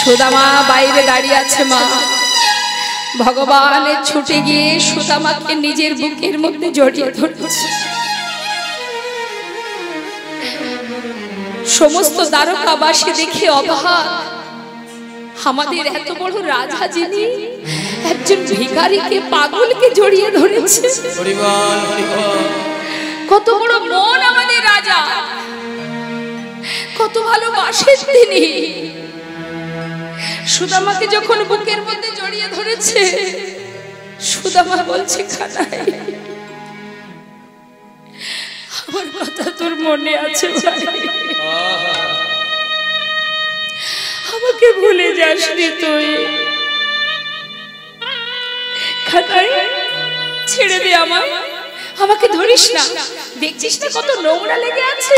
সুদামা বাইরে দাঁড়িয়ে আছে মা। ভগবান ছুটে গিয়ে সুদামাকে নিজের বুকের মধ্যে জড়িয়ে ধরেছে। সমস্ত দ্বারকাবাসী দেখে অবাক, আমাদের এত বড় রাজা যিনি একজন ভিখারিকে পাগলকে জড়িয়ে ধরেছে। কত বড় মন আমাদের রাজা, কত ভালোবাসেন তিনি। সুদামাকে যখন বুকের মধ্যে জড়িয়ে ধরেছে, সুদামা বলছে, কানাই আমার কথা তোর মনে আছে ভাই, আমাকে ভুলে যাসনি তুই। কানাই ছেড়ে দে আমায়, আমাকে ধরিস না, দেখছিস না কত নোংরা লেগে আছে।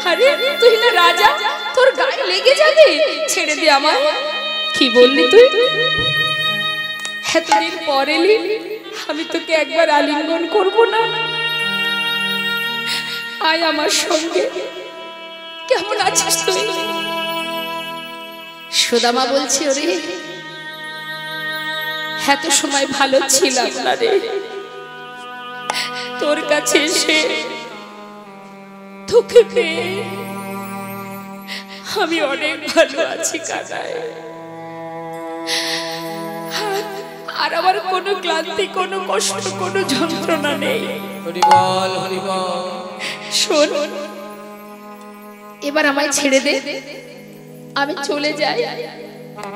আরে তুই না রাজা, তোর গায়ে লেগে যাবে, ছেড়ে দে আমায়। কি বললি তুই? এতদিন পর এলি, আমি তোকে একবার আলিঙ্গন করব না? আয় আমার সঙ্গে, কেমন আছিস তুই? সুদামা বলছি, ওরে এত সময় ভালো ছিলাম না রে, তোর কাছে এসে তোকে পেয়ে আমি অনেক ভালো আছি কানাই। আর আমার কোনো ক্লান্তি, কোনো কষ্ট, কোনো যন্ত্রণা নেই। শোন, এবার আমায় ছেড়ে দে, আমি চলে যাই।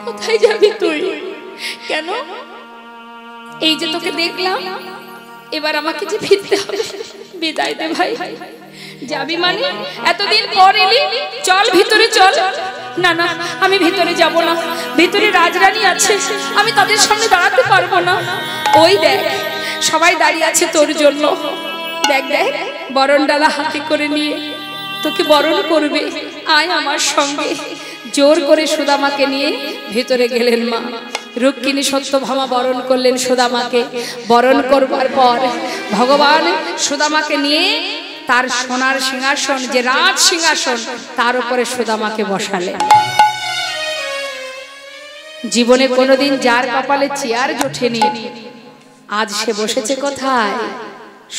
কোথায় যাবি তুই? কেন? এই যে তোকে দেখলাম, এবার আমাকে যে ফিরতে হবে। বিদায় দে ভাই। যাবি মানে? এতদিন পর এলি, চল ভিতরে চল। না না, আমি ভিতরে যাব না, ভিতরে রাজরানী আছে, আমি তাদের সামনে দাঁড়াতে পারবো না। ওই দেখ সবাই দাঁড়িয়ে আছে তোর জন্য, দেখ দেখ বরণ ডালা হাতে করে নিয়ে তোকে বরণ করবে। আয় আমার সঙ্গে। জোর করে সুদামাকে নিয়ে ভিতরে গেলেন মা। রুক্মিণী সত্যভামা বরণ করলেন সুদামাকে। বরণ করবার পর ভগবান সুদামাকে নিয়ে তার সোনার সিংহাসন, যে রাজ সিংহাসন, তার উপরে সুদামাকে বসালেন। জীবনে কোনোদিন যার কপালে চেয়ার জোটেনি, আজ সে বসেছে কোথায়?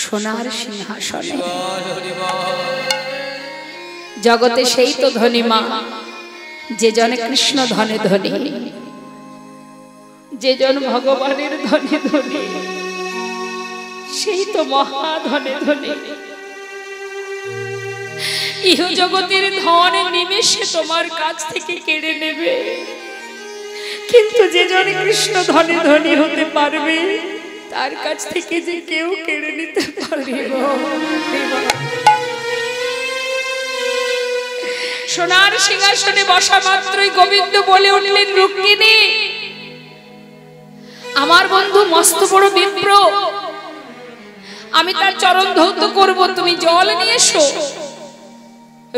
সোনার সিংহাসনে। জগতে সেই তো ধনী মা, যে জনে কৃষ্ণ ধনে ধনী, যে জন ভগবানের ধনে ধনী, সেই তো মহা ধনে ধনী। ইহ জগতের ধন নিমেষে তোমার কাছ থেকে কেড়ে নেবে, কিন্তু যে জন কৃষ্ণ ধনে ধনী হতে পারবে, তার কাছ থেকে যে কেউ কেড়ে নিতে পারবে। সোনার সিংহাসনে বসা মাত্রই গোবিন্দ বলে উঠলেন, রুক্মিণী, আমার বন্ধু মস্ত বড় বিপ্র, আমি তার চরণ ধৌত করব, তুমি জল নিয়ে এসো।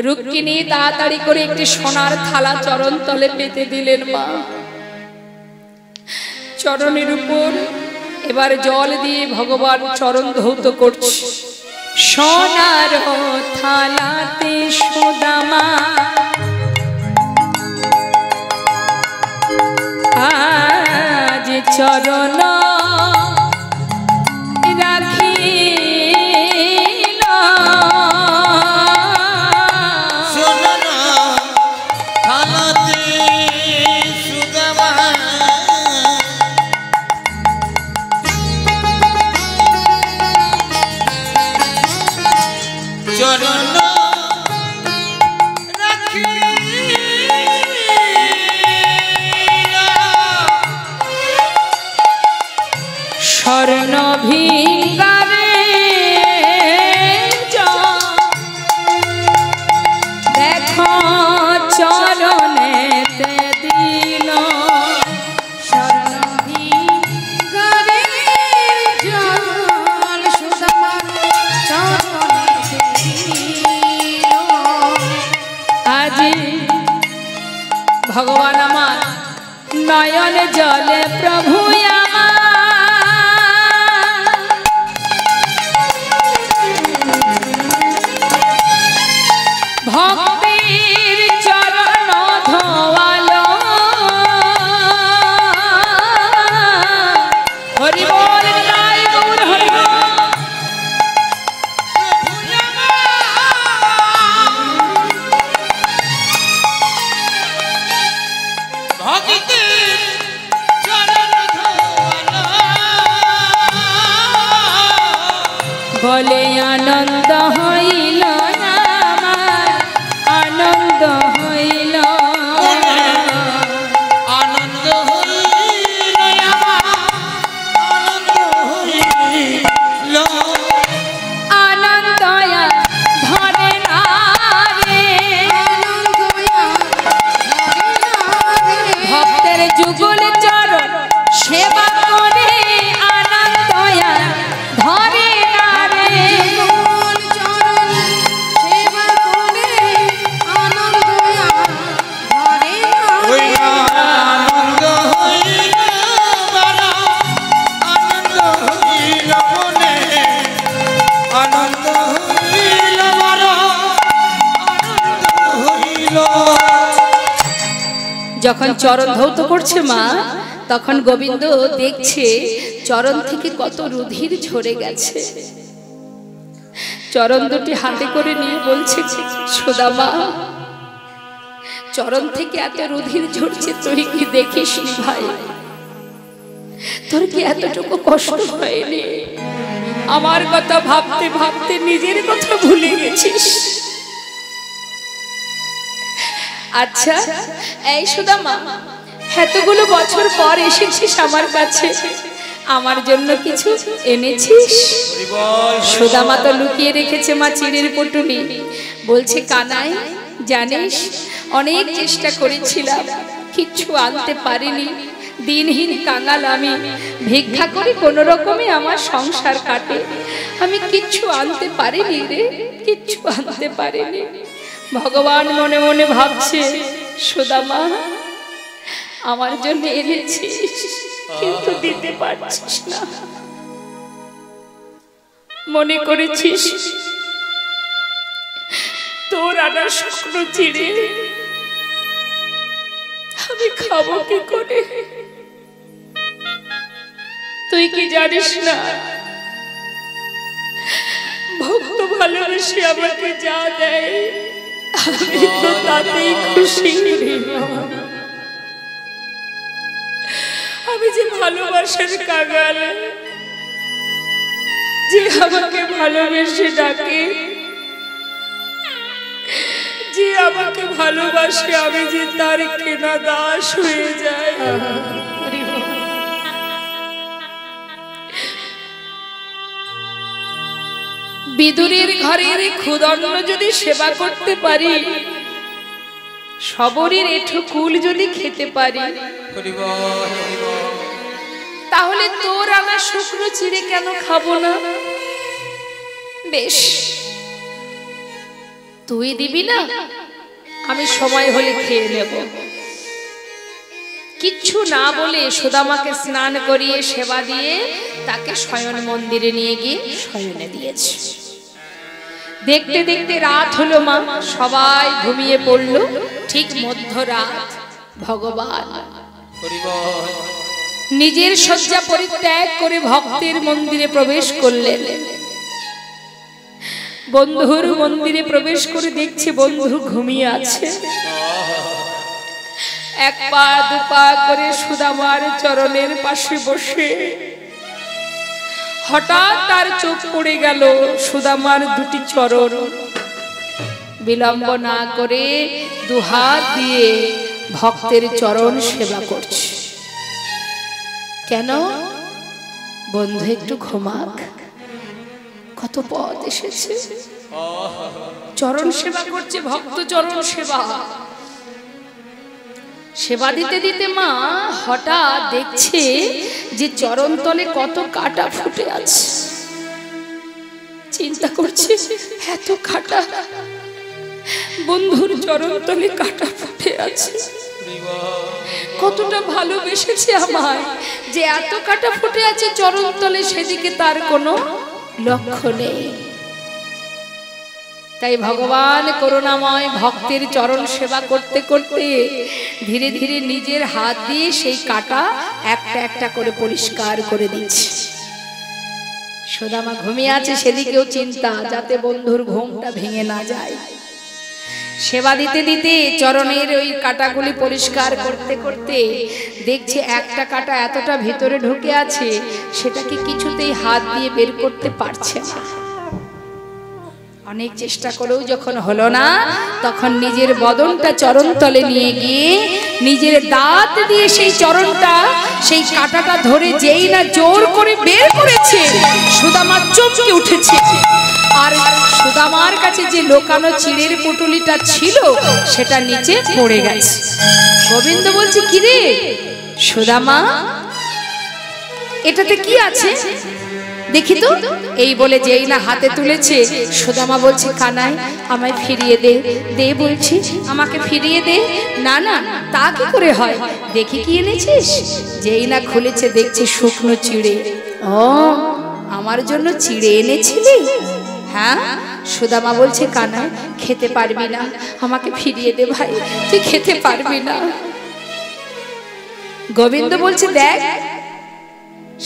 রুক্মিণী তাড়াতাড়ি করে একটি সোনার থালা চরণ তলে পেতে দিলেন মা। চরণের উপর এবার জল দিয়ে ভগবান চরণ ধৌত করছে। সোনার থালাতে সুদামা আজ চরণ রাখিল, সোনার থালাতে সুদামা চরণ স্বর্ণ ভিঙ্গারে দেখো চরণেতে দিল, স্বর্ণ ভিঙ্গারে জল সুদামার চরণেতে দিল। আজ ভগবান আমার নয়ন জলে প্রভু ভক্তির চরণ ধোয়ালো, ফলে আনন্দ হইল আমার, আনন্দ হইল, আনন্দ হইল আমার, আনন্দ হইল, আনন্দ ধরে না রে, ভক্তের যুগল চরণ সেবা করে আনন্দ ধরে না রে, আনন্দ হইল বড়, আনন্দ হইল মনে, আনন্দ হইল বড়, আনন্দ হইল। যখন চরণ ধৌত করছে মা, তখন গোবিন্দ দেখছে চরণ থেকে কত রুধির ঝরে গেছে। চরণ দুটি হাতে করে নিয়ে বলছে, সুদামা চরণ থেকে এত রুধির ঝরছে, তুই কি দেখিস নি ভাই? তোর কি এতটুকু কষ্ট হয়নি? আমার কথা ভাবতে ভাবতে নিজের কথা ভুলে গেছিস। আচ্ছা এই সুদামা, এতগুলো বছর পর এসেছিস আমার কাছে, আমার জন্য কিছু এনেছিস? সুদামা তো লুকিয়ে রেখেছে মা চিড়ের পুটুলি, বলছে কানাই জানিস অনেক চেষ্টা করেছিলাম, কিচ্ছু আনতে পারিনি, দিনহীন কাঙাল আমি, ভিক্ষা করে কোনো রকমে আমার সংসার কাটে, আমি কিচ্ছু আনতে পারিনি রে, কিচ্ছু আনতে পারিনি। ভগবান মনে মনে ভাবছে, সুদামা আমার জন্য এনেছিস কিন্তু দিতে পারছিস না, মনে করেছিস তোর আনা শুকনো চিড়ে আমি খাবো কি করে? তুই কি জানিস না ভক্ত ভালোবেসে আমাকে যা দেয় আমি তো তাতেই খুশি। আমি যে ভালোবাসার কাঙাল, যে আমাকে ভালোবেসে ডাকে, যে আমাকে ভালোবাসে, আমি যে তার কেনা দাস হয়ে যায়। বিদুরের ঘরের ক্ষুদন্ন যদি সেবা করতে পারি, সবরের এঠো কুল যদি খেতে পারি, তাহলে তোর আমার শুকনো চিড়ে কেন খাবো না? বেশ তুই দিবি না, আমি সময় হলে খেয়ে নেব। কিচ্ছু না বলে সুদামাকে স্নান করিয়ে সেবা দিয়ে তাকে শয়ন মন্দিরে নিয়ে গিয়ে শয়নে দিয়েছে। দেখতে দেখতে রাত হলো মা, সবাই ঘুমিয়ে পড়ল। ঠিক মধ্যরাত ভগবান নিজের শয্যা পরিত্যাগ করে ভক্তের মন্দিরে প্রবেশ করলেন। বন্ধুর মন্দিরে প্রবেশ করে দেখছে বন্ধু ঘুমিয়ে আছে। এক পা দু পা করে সুদামার চরণের পাশে বসে হঠাৎ তার চোখ পড়ে গেল সুদামার দুটি চরণ। বিলম্ব না করে দুহাত দিয়ে ভক্তের চরণ সেবা করছে। কেন? বন্ধু একটু ঘুমাক, কত পথ এসেছে, চরণ সেবা করছে, ভক্ত চরণ সেবা। সেবা দিতে দিতে মা হঠাৎ দেখছে যে চরণ তলে কত কাটা ফুটে আছে। চিন্তা করছে এত কাটা, বন্ধুর চরণ তলে কাটা ফুটে আছে, কতটা ভালোবেসেছে আমায় যে এত কাটা ফুটে আছে চরণ তলে, সেদিকে তার কোনো লক্ষ্য নেই। তাই ভগবান করুণাময় ভক্তের চরণ সেবা করতে করতে ধীরে ধীরে নিজের হাত দিয়ে সেই কাটা একটা একটা করে পরিষ্কার করে দিচ্ছে। সুদামা ঘুমিয়ে আছে, সেদিকেও চিন্তা যাতে বন্ধুর ঘুমটা ভেঙে না যায়। সেবা দিতে দিতে চরণের ওই কাটাগুলি পরিষ্কার করতে করতে দেখছে একটা কাটা এতটা ভিতরে ঢুকে আছে, সেটাকে কিছুতেই হাত দিয়ে বের করতে পারছে না। অনেক চেষ্টা করেও যখন হলো না, তখন নিজের বদনটা চরণতলে নিয়ে গিয়ে নিজের দাঁত দিয়ে সেই চরণটা, সেই কাঁটাটা ধরে যেই না জোর করে বের করেছে, সুদামা চমকে উঠেছে। আর সুদামার কাছে যে লোকানো চিড়ের পুটুলিটা ছিল সেটা নিচে পড়ে গেছে। গোবিন্দ বলছে, কি রে সুদামা, এটাতে কি আছে দেখি তো। এই বলে যেই না হাতে তুলেছে, সুদামা বলছে, কানাই আমায় ফিরিয়ে দে, দে বলছি, আমাকে ফিরিয়ে দে। না না, তা কি করে হয়, দেখি কি এনেছিস। যেই না খুলেছে, দেখছে শুকনো চিড়ে। ও, আমার জন্য চিড়ে এনেছিলি? হ্যাঁ। সুদামা বলছে, কানাই খেতে পারবি না, আমাকে ফিরিয়ে দে ভাই, তুই খেতে পারবি না। গোবিন্দ বলছে, দেখ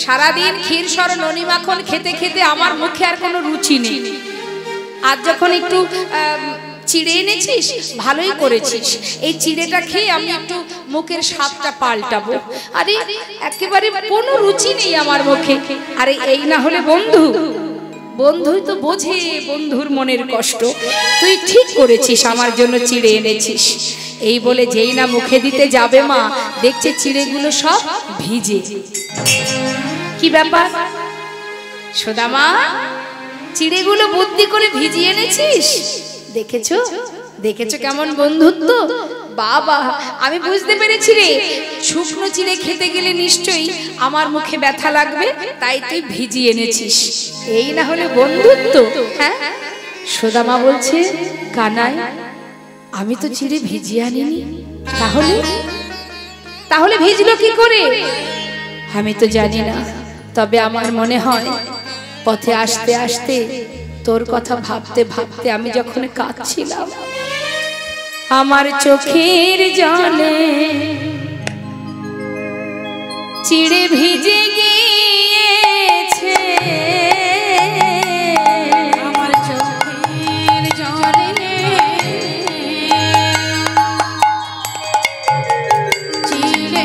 সারাদিন ক্ষীর সর ননি মাখন খেতে খেতে আমার মুখে আর কোনো রুচি নেই। আজ যখন একটু চিড়ে এনেছিস, ভালোই করেছিস। এই চিড়েটা খেয়ে আমি একটু মুখের স্বাদটা পাল্টাবো। আরে একেবারে কোনো রুচি নেই আমার মুখে। আরে এই না হলে বন্ধু, বন্ধুই তো বোঝে বন্ধুর মনের কষ্ট। তুই ঠিক করেছিস, আমার জন্য চিড়ে এনেছিস। এই বলে যেই না মুখে দিতে যাবে মা, দেখছে চিড়েগুলো সব ভিজে। কি ব্যাপার সুদামা, চিড়েগুলো বুদ্ধি করে ভিজিয়ে এনেছিস? দেখেছো দেখেছো কেমন বন্ধুত্ব। বাবা, আমি বুঝতে পেরেছি রে, শুকনো চিড়ে খেতে গেলে নিশ্চয়ই আমার মুখে ব্যথা লাগবে, তাই তুই ভিজিয়ে এনেছিস। এই না হলে বন্ধুত্ব। হ্যাঁ। সুদামা বলছে, কানাই আমি তো চিড়ে ভিজিয়ে আনিনি। তাহলে তাহলে ভিজলো কি করে? আমি তো জানি না, তবে আমার মনে হয় পথে আসতে আসতে তোর কথা ভাবতে ভাবতে আমি যখন কাঁদছিলাম, আমার চোখের জলে চিড়ে ভিজে গিয়েছে, আমার চোখের জলে চিড়ে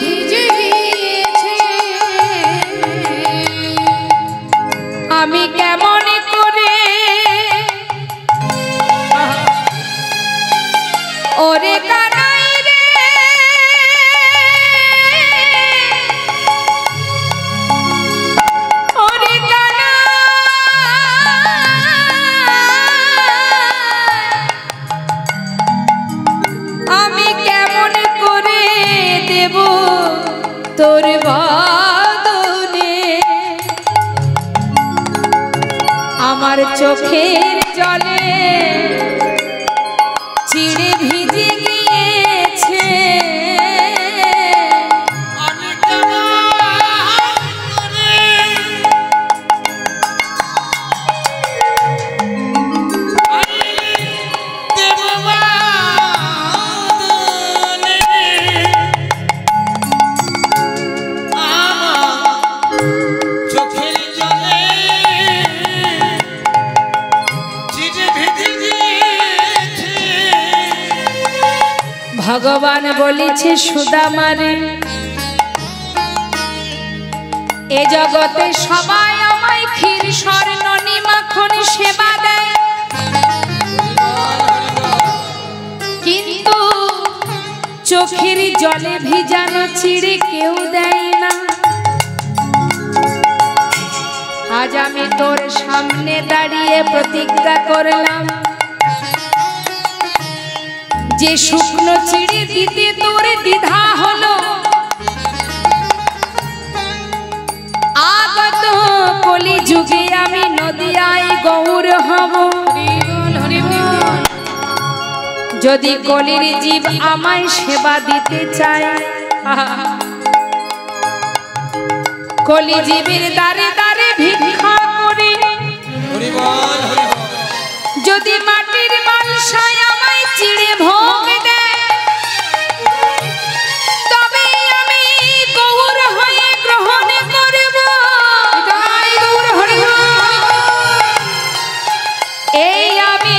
ভিজে গিয়েছে। আমি কেমন করে ওরে কানাই রে, ওরে আমি কেমন করে দেব তোর বদনে আমার চোখের জলে চিড়ে ভিজে গিয়েছে। ভগবান বলেছে সুদামারে, এ জগতে সবাই আমায় ক্ষীর সর ননি মাখন সেবা দেয়, কিন্তু চোখের জলে ভিজানো চিড়ে কেউ দেয় না। আজ আমি তোর সামনে দাঁড়িয়ে প্রতিজ্ঞা করলাম, যে শুকনো চিড়ে দিতে তোর দ্বিধা হলো, আগত কলি যুগে আমি নদিয়ায় গৌর হব। যদি কলির জীব আমায় সেবা দিতে চায়, কলি জীবের দ্বারে দ্বারে ভিক্ষা করে, যদি মাটির মালসায় আমায় চিড়ে ভোগ দেয়, তবে আমি গৌর হয়ে গ্রহণ করব। এই আমি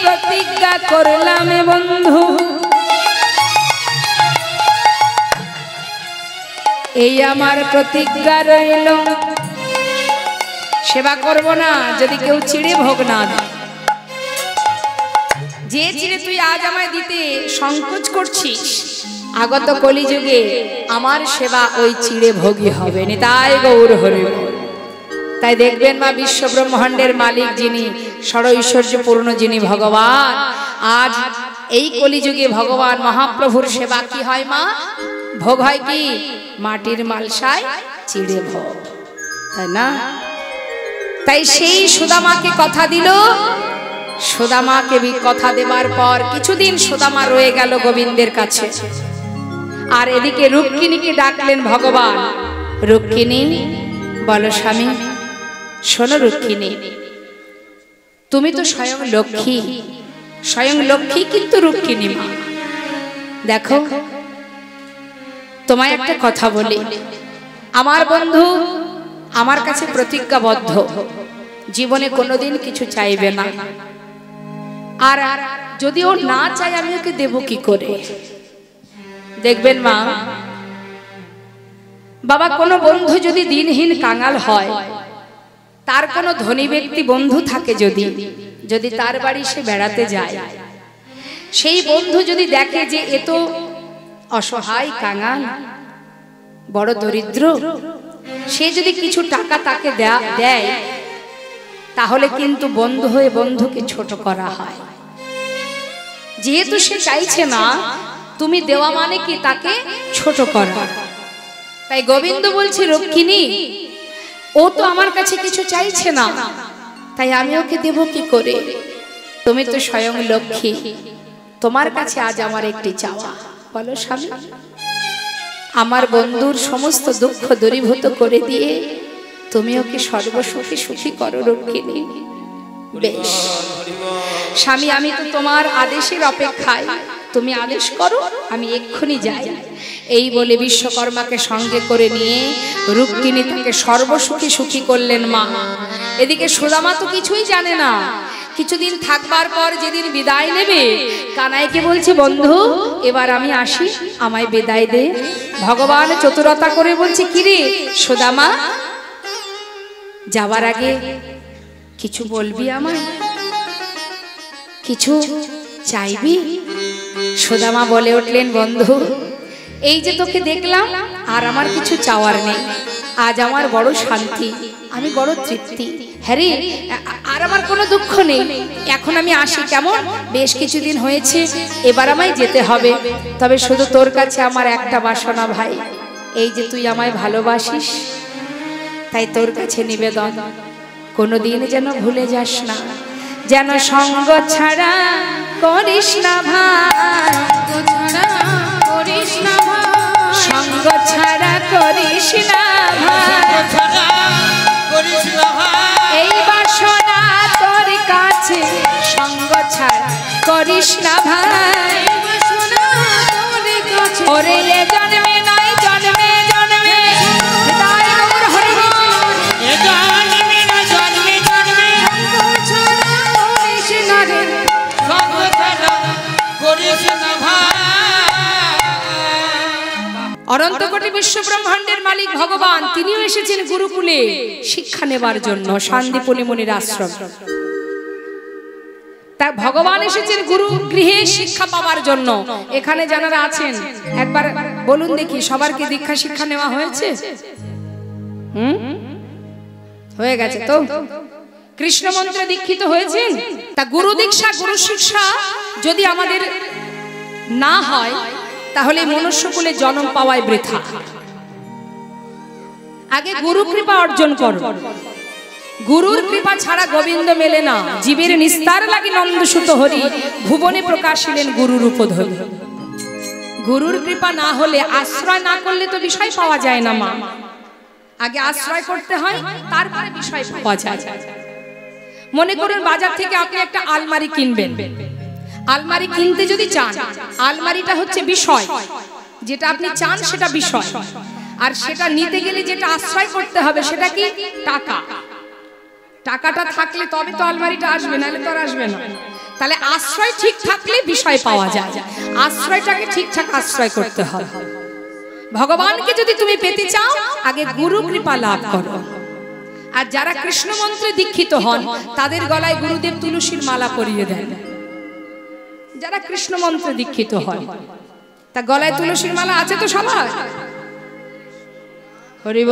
প্রতিজ্ঞা করলাম বন্ধু, এই আমার প্রতিজ্ঞা রইল। সেবা করব না যদি কেউ চিড়ে ভোগ না দেয়। যে চিড়ে তুই আজ আমায় দিতে সংকোচ করছিস, আগত কলিযুগে আমার সেবা ওই চিড়ে ভোগী হবে না। তাই গৌর হরি বল। তাই দেখবেন মা, বিশ্ব ব্রহ্মাণ্ডের মালিক যিনি, ষড়ৈশ্বর্যপূর্ণ যিনি ভগবান, আজ এই কলিযুগে ভগবান মহাপ্রভুর সেবা কি হয় মা? ভোগ হয় কি? মাটির মালসায় চিড়ে ভোগ, তাই না? তাই সেই সুদামাকে কথা দিল। সুদামাকে কথা দেবার পর কিছুদিন সুদামা রয়ে গেল গোবিন্দের কাছে। আর এদিকে রুক্মিণীকে ডাকলেন ভগবান। রুক্মিণী, বলো স্বামী। শোনো রুক্মিণী, তুমি তো স্বয়ং লক্ষ্মী, স্বয়ং লক্ষ্মী কিন্তু রুক্মিণী মা। দেখো, তোমায় একটা কথা বলি। আমার বন্ধু আমার কাছে প্রতিজ্ঞাবদ্ধ, জীবনে কোনোদিন কিছু চাইবে না। আর যদি ও না চায় আমি ওকে দেব কি করে? দেখবেন মা বাবা, কোনো বন্ধু যদি দিনহীন কাঙাল হয়, তার কোনো ধনী ব্যক্তি বন্ধু থাকে, যদি তার বাড়ি সে বেড়াতে যায়, সেই বন্ধু যদি দেখে যে এ তো অসহায় কাঙাল, বড় দরিদ্র, সে যদি কিছু টাকা তাকে দেয়, তাহলে কিন্তু বন্ধু হয়ে বন্ধুকে ছোট করা হয়। যেহেতু সে চাইছে না, তুমি দেওয়া মানে কি তাকে ছোট করা। তাই গোবিন্দ বলছে, রুক্মিণী, ও তো আমার কাছে কিছু চাইছে না, তাই আমি ওকে দেব কি করে? তুমি তো স্বয়ং লক্ষ্মী, তোমার কাছে আজ আমার একটি চাওয়া। বলো স্বামী। আমার বন্ধুর সমস্ত দুঃখ দূরীভূত করে দিয়ে তুমি ওকে সর্বসুখী সুখী করো রুক্মিণী। বেশ স্বামী, আমি তো তোমার আদেশের অপেক্ষায়, তুমি আদেশ করো, আমি এক্ষুনি যাই। এই বলে বিশ্বকর্মাকে সঙ্গে করে নিয়ে রুক্মিণী তাকে সর্বসুখী সুখী করলেন মা। এদিকে সুদামা তো কিছুই জানে না। কিছুদিন থাকবার পর যেদিন বিদায় নেবে, কানাইকে বলছে, বন্ধু এবার আমি আসি, আমায় বিদায় দে। ভগবান চতুরতা করে বলছে, কিরে সুদামা, যাবার আগে কিছু বলবি আমায়? কিছু চাইবি? সুদামা বলে উঠলেন, বন্ধু এই যে তোকে দেখলাম, আর আমার কিছু চাওয়ার নেই। আজ আমার বড় শান্তি, আমি বড় তৃপ্তি। হ্যাঁ রে, আর আমার কোনো দুঃখ নেই। এখন আমি আসি, কেমন? বেশ কিছুদিন হয়েছে, এবার আমায় যেতে হবে। তবে শুধু তোর কাছে আমার একটা বাসনা ভাই, এই যে তুই আমায় ভালোবাসিস, তাই তোর কাছে নিবেদন, কোনোদিন যেন ভুলে যাস না, যেন সঙ্গ ছাড়া করিস না ভাই, সঙ্গ ছাড়া করিস না ভাই, এই বাসনা তোর কাছে, সঙ্গ ছাড়া করিস না ভাই। ওরে জন্মে নয় জন্মে জন্মে, অনন্ত কোটি বিশ্ব ব্রহ্মাণ্ডের মালিক ভগবান, তিনিও এসেছেন গুরুকুলে শিক্ষা নেবার জন্য, শান্তিপুনি মুনির আশ্রম। তা ভগবান এসেছেন গুরু গৃহে শিক্ষা পাওয়ার জন্য। এখানে যারা আছেন একবার বলুন দেখি, সবার কি দীক্ষা শিক্ষা নেওয়া হয়েছে? হয়ে গেছে তো? কৃষ্ণ মন্ত্রে দীক্ষিত হয়েছেন? তা গুরু দীক্ষা, গুরু শিক্ষা যদি আমাদের না হয়, তাহলে মনুষ্যকুলে জন্ম পাওয়ায় বৃথা। আগে গুরু কৃপা অর্জন করো। গুরুর কৃপা ছাড়া গোবিন্দ মেলে না। জীবের নিস্তার লাগি নন্দসুত হরি, ভুবনে প্রকাশিলেন গুরু রূপ ধরি। গুরুর কৃপা না হলে, আশ্রয় না করলে তো বিষয় পাওয়া যায় না মা। আগে আশ্রয় করতে হয়, তারপরে বিষয় পাওয়া যায়। মনে করুন বাজার থেকে আপনি একটা আলমারি কিনবেন। আলমারি কিনতে যদি চান, আলমারিটা হচ্ছে বিষয়, যেটা আপনি চান সেটা বিষয়, আর সেটা নিতে গেলে যেটা আশ্রয় করতে হবে সেটা কি? টাকা। টাকাটা থাকলে তবে তো আলমারিটা আসবে, নাহলে তো আর আসবে না। তাহলে আশ্রয় ঠিক থাকলে বিষয় পাওয়া যায়। আশ্রয়টাকে ঠিকঠাক আশ্রয় করতে হবে। ভগবানকে যদি তুমি পেতে চাও, আগে গুরু কৃপা লাভ করো। আর যারা কৃষ্ণ মন্ত্রে দীক্ষিত হন, তাদের গলায় গুরুদেব তুলসীর মালা পরিয়ে দেন। যারা কৃষ্ণ মন্ত্রে দীক্ষিত হয়। তা গলায় তুলসীর মালা আছে তো সবার? হরিব।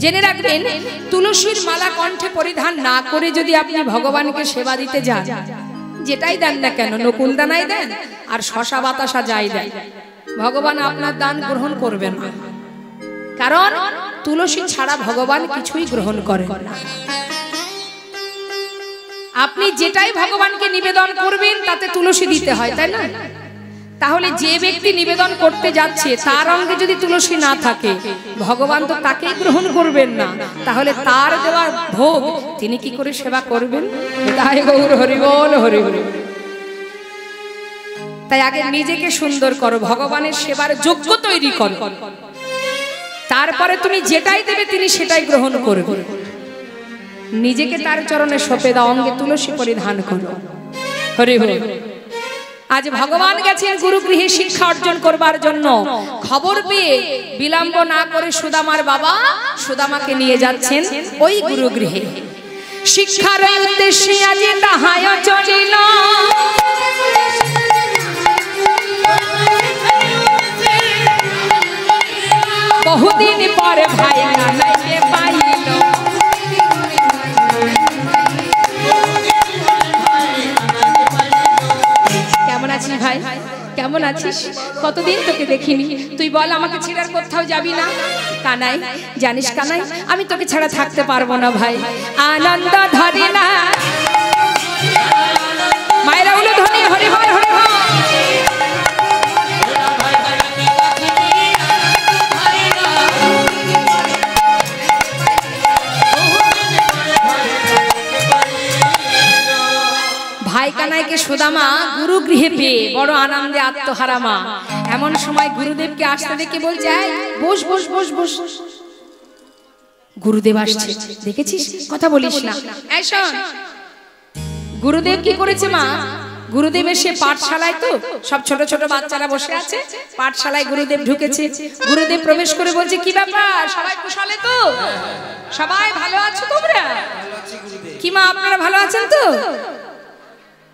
জেনে রাখবেন, তুলসীর মালা কণ্ঠে পরিধান না করে যদি আপনি ভগবানকে সেবা দিতে যান, যেটাই দেন না কেন, নকুল দানাই দেন আর শশা বাতাসা যাই দেন, ভগবান আপনার দান গ্রহণ করবেন না। কারণ তুলসী ছাড়া ভগবান কিছুই গ্রহণ করেন না। আপনি যেটাই ভগবানকে নিবেদন করবেন তাতে তুলসী দিতে হয়, তাই না? তাহলে যে ব্যক্তি নিবেদন করতে যাচ্ছে তার অঙ্গে যদি তুলসী না থাকে, ভগবান তো তাকেই গ্রহণ করবেন না। তাহলে তার দেওয়া ভোগ তিনি কি করে সেবা করবেন? তাই গৌর হরি বল, হরি বল। তাই আগে নিজেকে সুন্দর করো, ভগবানের সেবার যোগ্য তৈরি করো, তারপরে তুমি যেটাই দেবে তিনি সেটাই গ্রহণ করবে। নিজেকে তার চরণে সঁপে দাও, অঙ্গে তুলসী পরিধান করো। হরি হরি। আজ ভগবান গেছেন গুরুগৃহে শিক্ষা অর্জন করবার জন্য। খবর পেয়ে বিলম্ব না করে সুদামার বাবা সুদামাকে নিয়ে যাচ্ছেন ওই গুরুগৃহে। শিক্ষার উদ্দেশ্যে আজ তাহায় চলিল, বহুদিন পরে ভাই নানাইকে পাইল। কেমন আছিস ভাই? কেমন আছিস? কতদিন তোকে দেখিনি। তুই বল, আমাকে ছেড়ে আর কোথাও যাবি না? কানাই, জানিস কানাই, আমি তোকে ছাড়া থাকতে পারবো না ভাই। আনন্দ ধরি না মায়েরা উলো ধ্বনি, হরি হর হরি হর। ভাই কানাইকে সুদামা গুরুগৃহে পেয়ে বড় আনন্দে আত্মহারা মা। এমন সময় গুরুদেবকে আসতে দেখে বলছে, বস বস বস বস। গুরুদেব আসছে, দেখেছিস? কথা বলিস না। গুরুদেব কি করেছে মা? গুরুদেব এসে পাঠশালায়, তো সব ছোট ছোট বাচ্চারা বসে আছে, পাঠশালায় গুরুদেব ঢুকেছে। গুরুদেব প্রবেশ করে বলছে, কি ব্যাপার, সবাই কুশলে তো? সবাই ভালো আছো তোমরা? কি মা, আপনারা ভালো আছেন তো?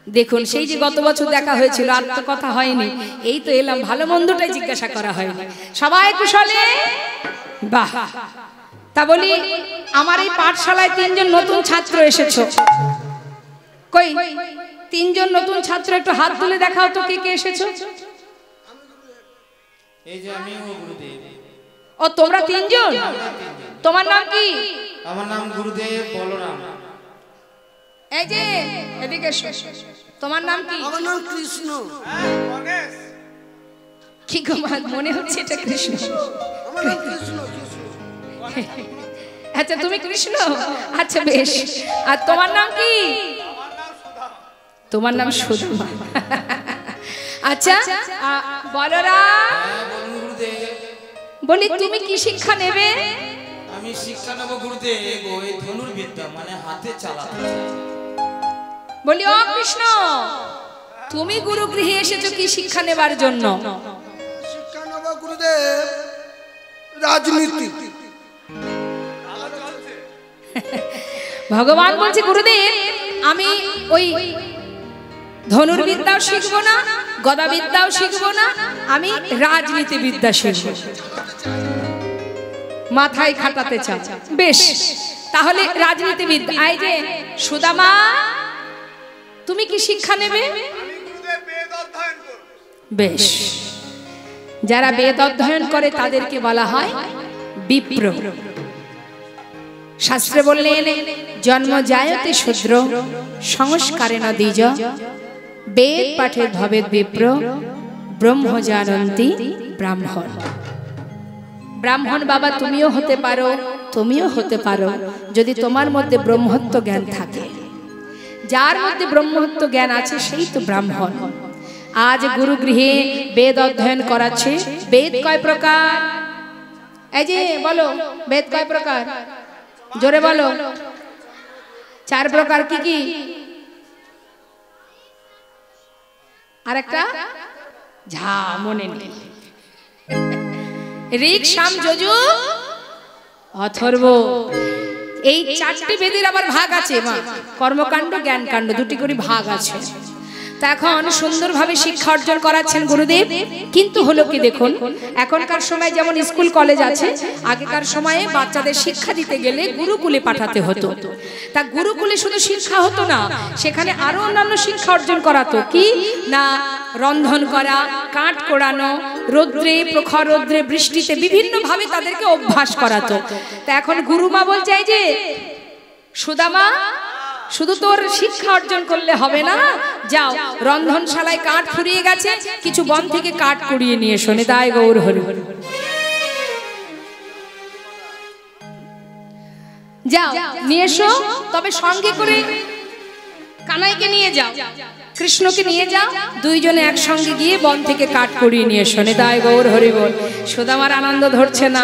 দেখুন, সেই যে গত বছর দেখা হয়েছিল, আর তো কথা হয়নি, এই তো এলাম, ভালো মন্দটাই জিজ্ঞাসা করা হয়নি। সবাই কুশলে? বাহ। তা বলি, আমার এই পাঠশালায় 3 জন নতুন ছাত্র এসেছো। কই 3 জন নতুন ছাত্র, একটু হাত তুলে দেখাও তো কে কে এসেছো। এই যে আমি ও গুরুদেব। ও তোমরা 3 জন? তোমার নাম কি? আমার নাম গুরুদেব বলরাম। এই যে এদিকে এসো। তোমার নাম কি? আমার নাম কৃষ্ণ। কি গো মনে হচ্ছে এটা কৃষ্ণ? আমার নাম কৃষ্ণ। আচ্ছা তুমি কৃষ্ণ, আচ্ছা বেশ। আর তোমার নাম কি? তোমার নাম সুদামা। আচ্ছা বলরাম, বলি তুমি কি শিক্ষা নেবে? আমি শিক্ষা নেব গুরুদেব ওই ধনুর্বিদ্যা, মানে হাতে চালাতে। বলি ও কৃষ্ণ, তুমি গুরুগৃহে এসেছো কি শিক্ষা নেবার জন্য? শিক্ষা নেব গুরুদেব রাজনীতি। ভগবান বলছে, গুরুদেব আমি ওই ধনুর্বিদ্যাও শিখবো না, গদাবিদ্যাও শিখবো না, আমি রাজনীতিবিদ্যা শিখবো। মাথায় খাটাতে চাও? বেশ, তাহলে রাজনীতিবিদ্যা। এই যে সুদামা, তুমি কি শিক্ষা নেবে? বেশ, যারা বেদ অধ্যয়ন করে তাদেরকে বলা হয় বিপ্র। শাস্ত্রে বললেন, জন্ম জায়তে শূদ্র সংস্কারেণ দ্বিজ, বেদ পাঠে ভবেৎ বিপ্র, ব্রহ্ম জানন্তি ব্রাহ্মণ। ব্রাহ্মণ বাবা তুমিও হতে পারো, তুমিও হতে পারো যদি তোমার মধ্যে ব্রহ্মত্ব জ্ঞান থাকে। যার মধ্যে ব্রহ্মত্ব জ্ঞান আছে সেই তো ব্রাহ্মণ। আজ গুরুগৃহে বেদ অধ্যয়ন করাচ্ছে। বেদ কয় প্রকার? এই যে বলো, বেদ কয় প্রকার? জোরে বলো। 4 প্রকার। কি কি? আরেকটা ঝা মনে নেই। ঋক, সাম, যজুঃ, অথর্ব। এই 4টি বেদের আবার ভাগ আছে মা, কর্মকাণ্ড জ্ঞানকাণ্ড 2টি করে ভাগ আছে। তা এখন সুন্দরভাবে শিক্ষা অর্জন করাচ্ছেন গুরুদেব। কিন্তু হলো কি দেখুন, এখনকার সময় যেমন স্কুল কলেজ আছে, আগেকার সময়ে বাচ্চাদের শিক্ষা দিতে গেলে গুরুকুলে পাঠাতে হতো। তা গুরুকুলে শুধু শিক্ষা হতো না, সেখানে আরো অন্যান্য শিক্ষা অর্জন করাতো। কি না, রন্ধন করা, কাঠ কোড়ানো, রৌদ্রে প্রখর রৌদ্রে বৃষ্টিতে বিভিন্ন ভাবে তাদেরকে অভ্যাস করাতো। তা এখন গুরুমা বলছে যে সুদামা, শুধু তোর শিক্ষা অর্জন করলে হবে না, যাও রন্ধনশালায় কাঠ ফুরিয়ে গেছে, কিছু বন থেকে কাঠ কুড়িয়ে নিয়ে এসো। তাই গৌর হরি, যাও নিয়ে এসো, তবে সঙ্গে করে কানাইকে নিয়ে যাও, কৃষ্ণকে নিয়ে যাও, দুইজনে একসঙ্গে গিয়ে বন থেকে কাঠ কুড়িয়ে নিয়ে এসো। তাই গৌর হরি বল। সুদামার আনন্দ ধরছে না,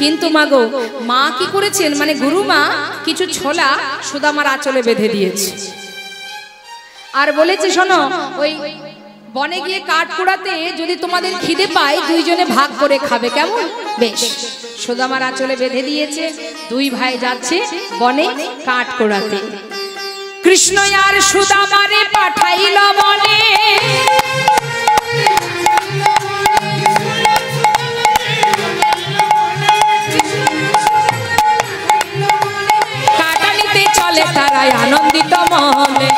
কিন্তু মাগো, মা কি করেছেন, মানে গুরুমা কিছু ছোলা সুদামার আঁচলে বেঁধে দিয়েছে, আর বলেছে শোনো, ওই বনে গিয়ে কাঠ কুড়াতে যদি তোমাদের খিদে পায় দুইজনে ভাগ করে খাবে, কেমন? বেশ। সুদামার আঁচলে বেঁধে দিয়েছে, দুই ভাই যাচ্ছে বনে কাঠ কুড়াতে। কৃষ্ণ আর সুদামারে পাঠাইল বনে, কাটা নিতে চলে তারাই আনন্দিত মনে।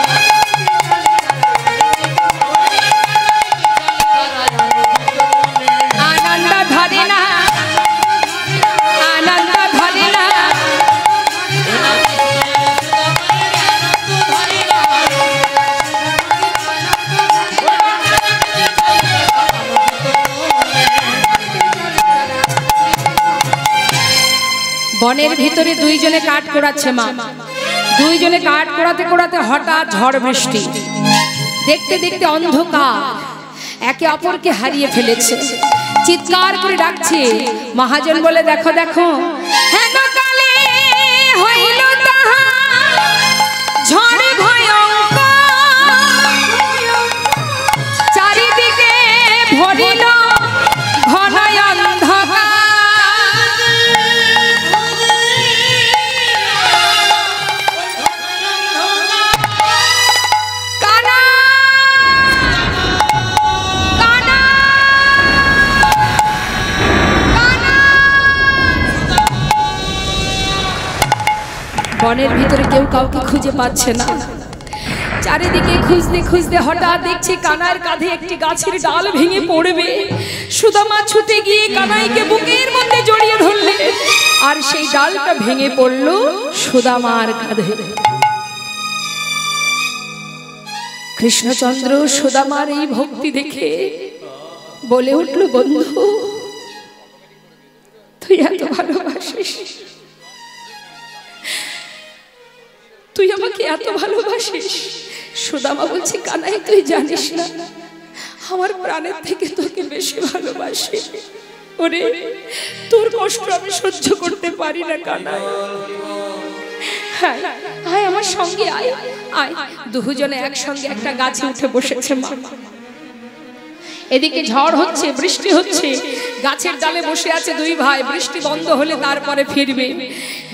আনন্দ ধরে না, আনন্দ ধরে না, বনের ভিতরে দুইজনে কাঠ কোড়াচ্ছে মা। দুইজনে কাঠ কোড়াতে কোড়াতে হঠাৎ ঝড় বৃষ্টি, দেখতে দেখতে অন্ধকার, একে অপরকে হারিয়ে ফেলেছে। চিৎকার করে ডাকছে। মহাজন বলে, দেখো দেখো, হইল তাহা ঝড় ভয়ঙ্কর, চারিদিকে ভরিল ঘন অন্ধকার, বনের ভিতরে কেউ কাউকে খুঁজে পাচ্ছে না। চারিদিকে খুঁজতে খুঁজতে হঠাৎ দেখছে কানাইয়ের কাঁধে একটি গাছের ডাল ভেঙে পড়বে। সুদামা ছুটে গিয়ে কানাইকে বুকের মধ্যে জড়িয়ে ধরলে, আর সেই ডালটা ভেঙে পড়ল সুদামার কাঁধে। কৃষ্ণচন্দ্র সুদামার এই ভক্তি দেখে বলে উঠল, বন্ধু তুই এত ভালোবাসিস, তুই আমাকে এত ভালোবাসিস। সুদামা বলছে, কানাই তুই জানিস না, আমার প্রাণের থেকে তোকে বেশি ভালোবাসি। ওরে, তোর কষ্ট আমি সহ্য করতে পারি না কানাই। হ্যাঁ, আয় আমার সঙ্গে আয়, আয়। দুজনে একসঙ্গে একটা গাছে উঠে বসেছে মা। এদিকে ঝড় হচ্ছে, বৃষ্টি হচ্ছে, গাছের ডালে বসে আছে দুই ভাই। বৃষ্টি বন্ধ হলে তারপরে ফিরবে।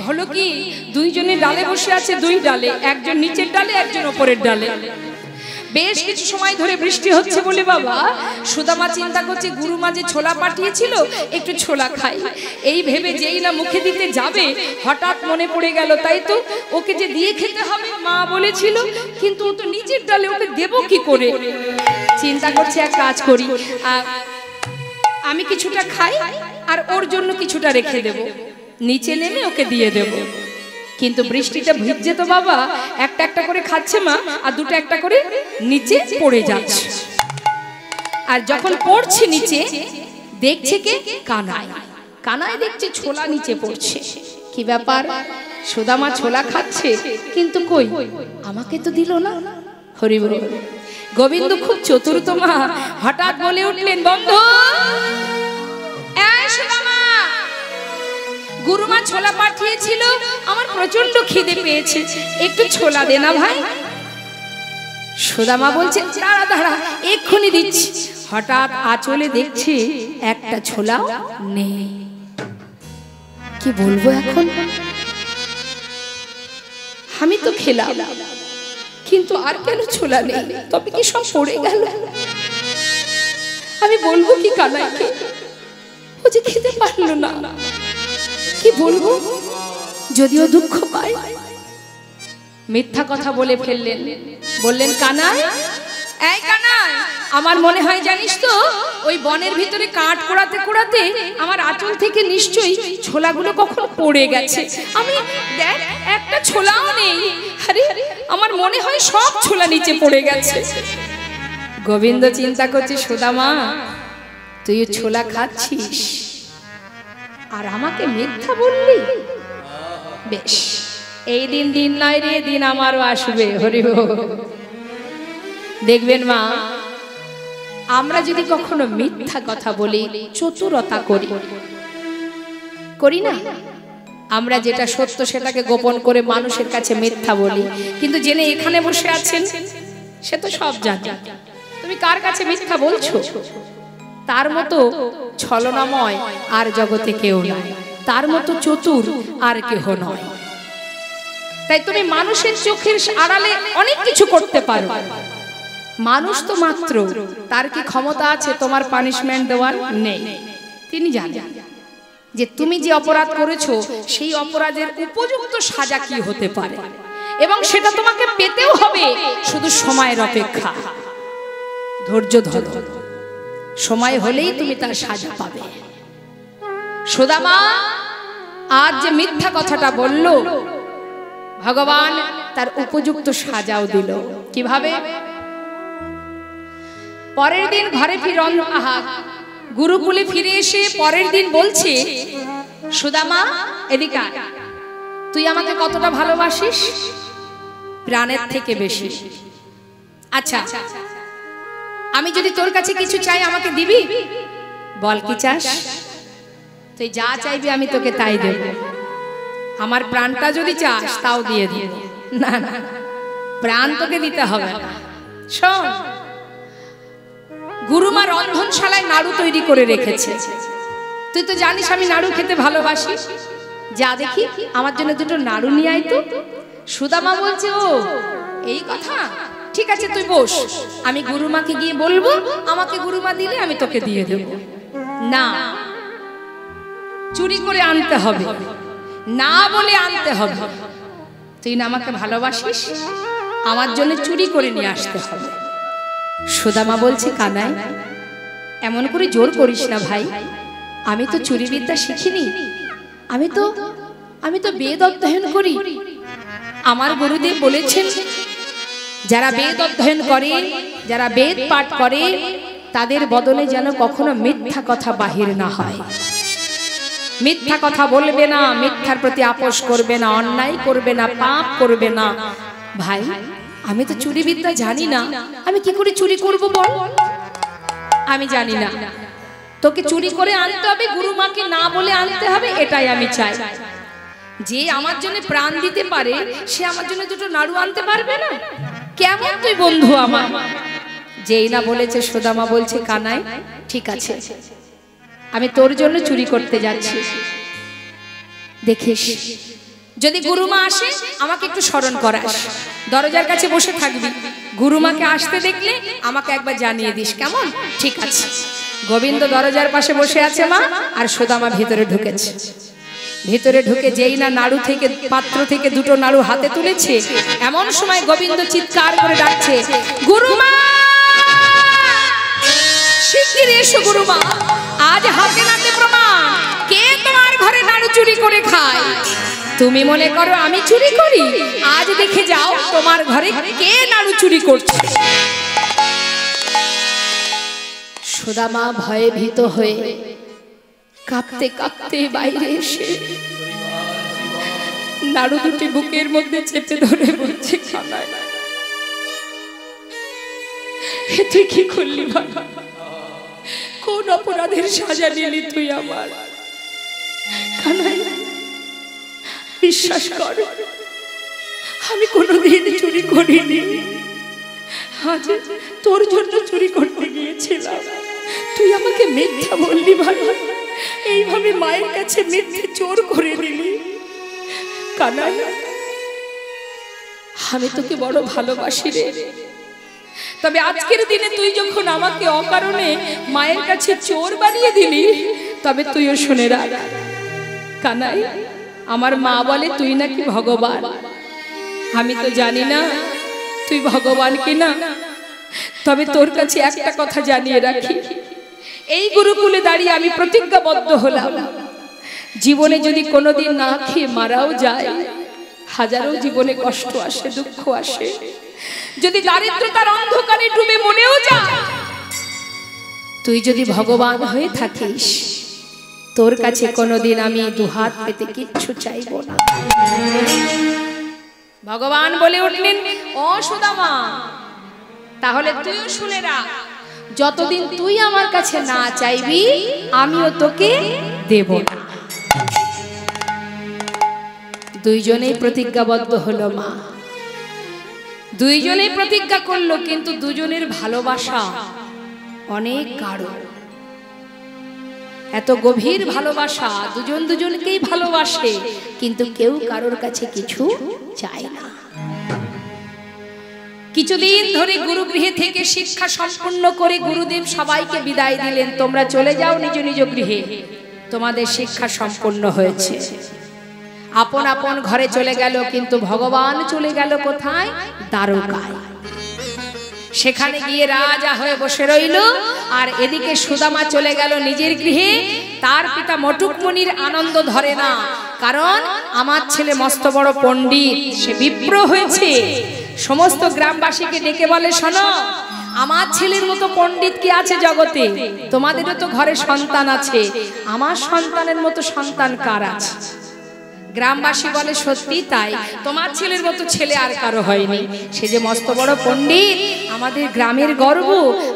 হলো কি, দুইজনে ডালে বসে আছে, দুই ডালে, একজন নিচের ডালে একজন উপরের ডালে। বেশ কিছু সময় ধরে বৃষ্টি হচ্ছে বলে বাবা সুদামা চিন্তা করছে, গুরুমা যে ছোলা পাঠিয়েছিল, একটু ছোলা খাই। এই ভেবে যেই না মুখে দিতে যাবে, হঠাৎ মনে পড়ে গেল, তাই তো ওকে যে দিয়ে খেতে হবে মা বলেছিল, কিন্তু ও তো নিচের ডালে, ওকে দেবো কি করে? চিন্তা করছে, এক কাজ করি, আমি কিছুটা খাই আর ওর জন্য কিছুটা রেখে দেব, নিচে নেমে ওকে দিয়ে দেব। কিন্তু বৃষ্টিটা ভিজছে তো বাবা, একটা একটা করে খাচ্ছে মা, আর দুটো একটা করে নিচে পড়ে যাচ্ছে। আর যখন পড়ছে নিচে, দেখছে কে? কানাই। কানাই দেখছে ছোলা নিচে পড়ছে। কি ব্যাপার? সুদামা ছোলা খাচ্ছে, কিন্তু কই আমাকে তো দিল না। হরি বল। গোবিন্দ খুব চতুর্থ মা, হঠাৎ বলে উঠলেন, বন্ধু, এই সুদামা, গুরুমা ছোলা পাঠিয়েছিল, আমার প্রচন্ড খিদে পেয়েছে, একটু ছোলা দে না ভাই। সুদামা বলছে, দাঁড়া দাঁড়া, এক্ষুনি দিচ্ছি। হঠাৎ আঁচলে দেখছে একটা ছোলাও নেই। কি বলবো এখন? আমি তো খেলাম, কিন্তু আর কেন ছোলা নেই? তবে কি সব পড়ে গেল? আমি বলবো কি কানাইকে? ও যে খেতে পারলো না, কি বলবো? যদিও দুঃখ পায়। মিথ্যা কথা বলে ফেললেন, বললেন কানাই, এই কানাই, আমার মনে হয় জানিস তো ওই বনের ভিতরে কাঠ কোড়াতে কোড়াতে আমার আঁচল থেকে নিশ্চয়ই ছোলাগুলো কখন পড়ে গেছে। আমি দেখ একটা ছোলাও নেই। আরে আমার মনে হয় সব ছোলা নিচে পড়ে গেছে। গোবিন্দ চিন্তা করছে, সুদামা তুই ছোলা খাচ্ছিস আর আমাকে মিথ্যা বললি? বেশ, এই দিন দিন নয় রে, দিন আমারও আসবে। হরি বল। দেখবেন মা, আমরা যদি কখনো মিথ্যা কথা বলি, চতুরতা করি না, আমরা যেটা সত্য সেটাকে গোপন করে মানুষের কাছে মিথ্যা বলি, কিন্তু জেনে এখানে বসে আছেন সে তো সব জানে তুমি কার কাছে মিথ্যা বলছো। তার মতো ছলনাময় আর জগতে কেউ নয়, তার মতো চতুর আর কেহ নয়। তাই তুমি মানুষের চোখের আড়ালে অনেক কিছু করতে পারো। মানুষ তো মাত্র, তার কি ক্ষমতা আছে তোমার পানিশমেন্ট দেওয়ার? নেই। তিনি জানেন যে তুমি যে অপরাধ করেছো সেই অপরাধের উপযুক্ত সাজা কি হতে পারে, এবং সেটা তোমাকে পেতেও হবে। শুধু সময়ের অপেক্ষা, ধৈর্য ধরো, সময় হলেই তুমি তার সাজা পাবে। সুদামা আজ যে মিথ্যা কথাটা বলল, ভগবান তার উপযুক্ত সাজাও দিল। কিভাবে? পরের দিন ঘরে ফিরন, গুরুকুলে ফিরে এসে পরের দিন বলছে, সুদামা এদিকে, তুই আমাকে কতটা ভালোবাসিস? প্রাণের থেকে বেশি। আচ্ছা, আমি যদি তোর কাছে কিছু চাই আমাকে দিবি? বল কি চাস? তুই যা চাইবি আমি তোকে তাই দেব। আমার প্রাণটা যদি চাস তাও দিয়ে দিব। না না, প্রাণ তোকে দিতে হবে না। শোন, গুরুমা রন্ধনশালায় নাড়ু তৈরি করে রেখেছে। তুই তো জানিস আমি নাড়ু খেতে ভালোবাসি। যা দেখি আমার জন্য দুটো নাড়ু নিয়ে আয় তো। সুদামা বলছে, ও এই কথা, ঠিক আছে তুই বস, আমি গুরুমাকে গিয়ে বলবো, আমাকে গুরুমা দিলে আমি তোকে দিয়ে দেব। না, চুরি করে আনতে হবে, না বলে আনতে হবে। তুই না আমাকে ভালোবাসিস, আমার জন্য চুরি করে নিয়ে আসতে হবে। সুদামা বলছে, কানাই এমন করে জোর করিস না ভাই, আমি তো চুরি বিদ্যা শিখিনি। আমি তো বেদ অধ্যয়ন করি। আমার গুরুদেব বলেছেন, যারা বেদ অধ্যয়ন করে, যারা বেদ পাঠ করে, তাদের বদনে যেন কখনো মিথ্যা কথা বাহির না হয়। মিথ্যা কথা বলবে না, মিথ্যার প্রতি আপোষ করবে না, অন্যায় করবে না, পাপ করবে না। ভাই আমি তো চুরি বিদ্যা জানি না, আমি কি করে চুরি করব বল? আমি জানি না, তোকে চুরি করে আনতে হবে, গুরুমাকে না বলে আনতে হবে, এটাই আমি চাই। যে আমার জন্য প্রাণ দিতে পারে সে আমার জন্য দুটো নাড়ু আনতে পারবে না? কেমন তুই বন্ধু আমার? যেই না বলেছে, সুদামা বলছে, কানাই ঠিক আছে, আমি তোর জন্য চুরি করতে যাচ্ছি। দেখিস যদি গুরুমা আসে আমাকে একটু স্মরণ করাস, দরজার কাছে বসে থাকবি, গুরুমাকে আসতে দেখলে আমাকে একবার জানিয়ে দিস, কেমন? ঠিক আছে। গোবিন্দ দরজার পাশে বসে আছে মা, আর সুদামা ভিতরে ঢুকেছে। ভিতরে ঢুকে যেই না নাড়ু থেকে, পাত্র থেকে দুটো নাড়ু হাতে তুলেছে, এমন সময় গোবিন্দ চিৎকার করে ডাকছে, গুরুমা শিগগিরই এসো গুরুমা, আজ হাতে নাতে প্রমাণ কে তোমার ঘরে নাড়ু চুরি করে খায়। তুমি মনে করো আমি চুরি করি? আজ দেখে যাও তোমার ঘরে কে নাড়ু চুরি করছে। সুদামা ভয়ে ভীত হয়ে কাঁপতে কাঁপতে বাইরে এসে নাড়ু দুটি বুকের মধ্যে চেপে ধরে বলছে, কানাই তুই কি করলি বাবা? কোন অপরাধের সাজা নিলি তুই আমার? কানাই বিশ্বাস কর, আমি কোনোদিন চুরি করিনি। আজ তোর জন্য চুরি করতে গিয়েছিলাম, তুই আমাকে মিথ্যা বললি ভাই, এইভাবে মায়ের কাছে মিথ্যে চোর করে দিলি। কানাই আমি তোকে বড় ভালোবাসি রে। তবে আজকের দিনে তুই যখন আমাকে অকারণে মায়ের কাছে চোর বানিয়ে দিলি, তবে তুইও শুনে রাখ কানাই, আমার মা বলে তুই নাকি ভগবান। আমি তো জানি না তুই ভগবান কিনা, তবে তোর কাছে একটা কথা জানিয়ে রাখি, এই গুরুকুলে দাঁড়িয়ে আমি প্রতিজ্ঞাবদ্ধ হলাম, জীবনে যদি কোনোদিন না খেয়ে মারাও যায়, হাজারো জীবনে কষ্ট আসে, দুঃখ আসে, যদি দারিদ্রতার অন্ধকারে ডুবে মরেও যায়, তুই যদি ভগবান হয়ে থাকিস, তোর কাছে কোনোদিন আমি দুহাত পেতে কিচ্ছু চাইব না। ভগবান বলে উঠলেন, ও সুদামা, তাহলে তুইও শুনে রাখ, যতদিন তুই আমার কাছে না চাইবি আমিও তোকে দেব না। দুইজনেই প্রতিজ্ঞাবদ্ধ হলো মা, দুইজনেই প্রতিজ্ঞা করলো, কিন্তু দুজনের ভালোবাসা অনেক গাঢ়, এত গভীর ভালোবাসা, দুজন দুজনকেই ভালোবাসে, কিন্তু কেউ কারোর কাছে কিছু চায় না। কিছুদিন ধরে গুরুগৃহে থেকে শিক্ষা সম্পূর্ণ করে গুরুদেব সবাইকে বিদায় দিলেন, তোমরা চলে যাও নিজ নিজ গৃহে, তোমাদের শিক্ষা সম্পূর্ণ হয়েছে। আপন আপন ঘরে চলে গেল, কিন্তু ভগবান চলে গেল কোথায়? দ্বারকায়। সেখানে গিয়ে রাজা হয়ে বসে রইল, আর এদিকে সুদামা চলে গেল নিজের গৃহে। তার পিতা মটুকমণির আনন্দ ধরে না, কারণ আমার ছেলে মস্ত বড় পণ্ডিত, সে বিপ্র হয়েছে। সমস্ত গ্রামবাসীকে ডেকে বলে, শোনো, আমার ছেলের মতো পণ্ডিত কি আছে জগতে? তোমাদেরও তো ঘরে সন্তান আছে, আমার সন্তানের মতো সন্তান কার আছে? গ্রামবাসী বলে, সত্যি তাই, তোমার ছেলের মতো ছেলে আর কারো হয়নি। সে যে মস্ত বড় পণ্ডিত, আমাদের গ্রামের গর্ব,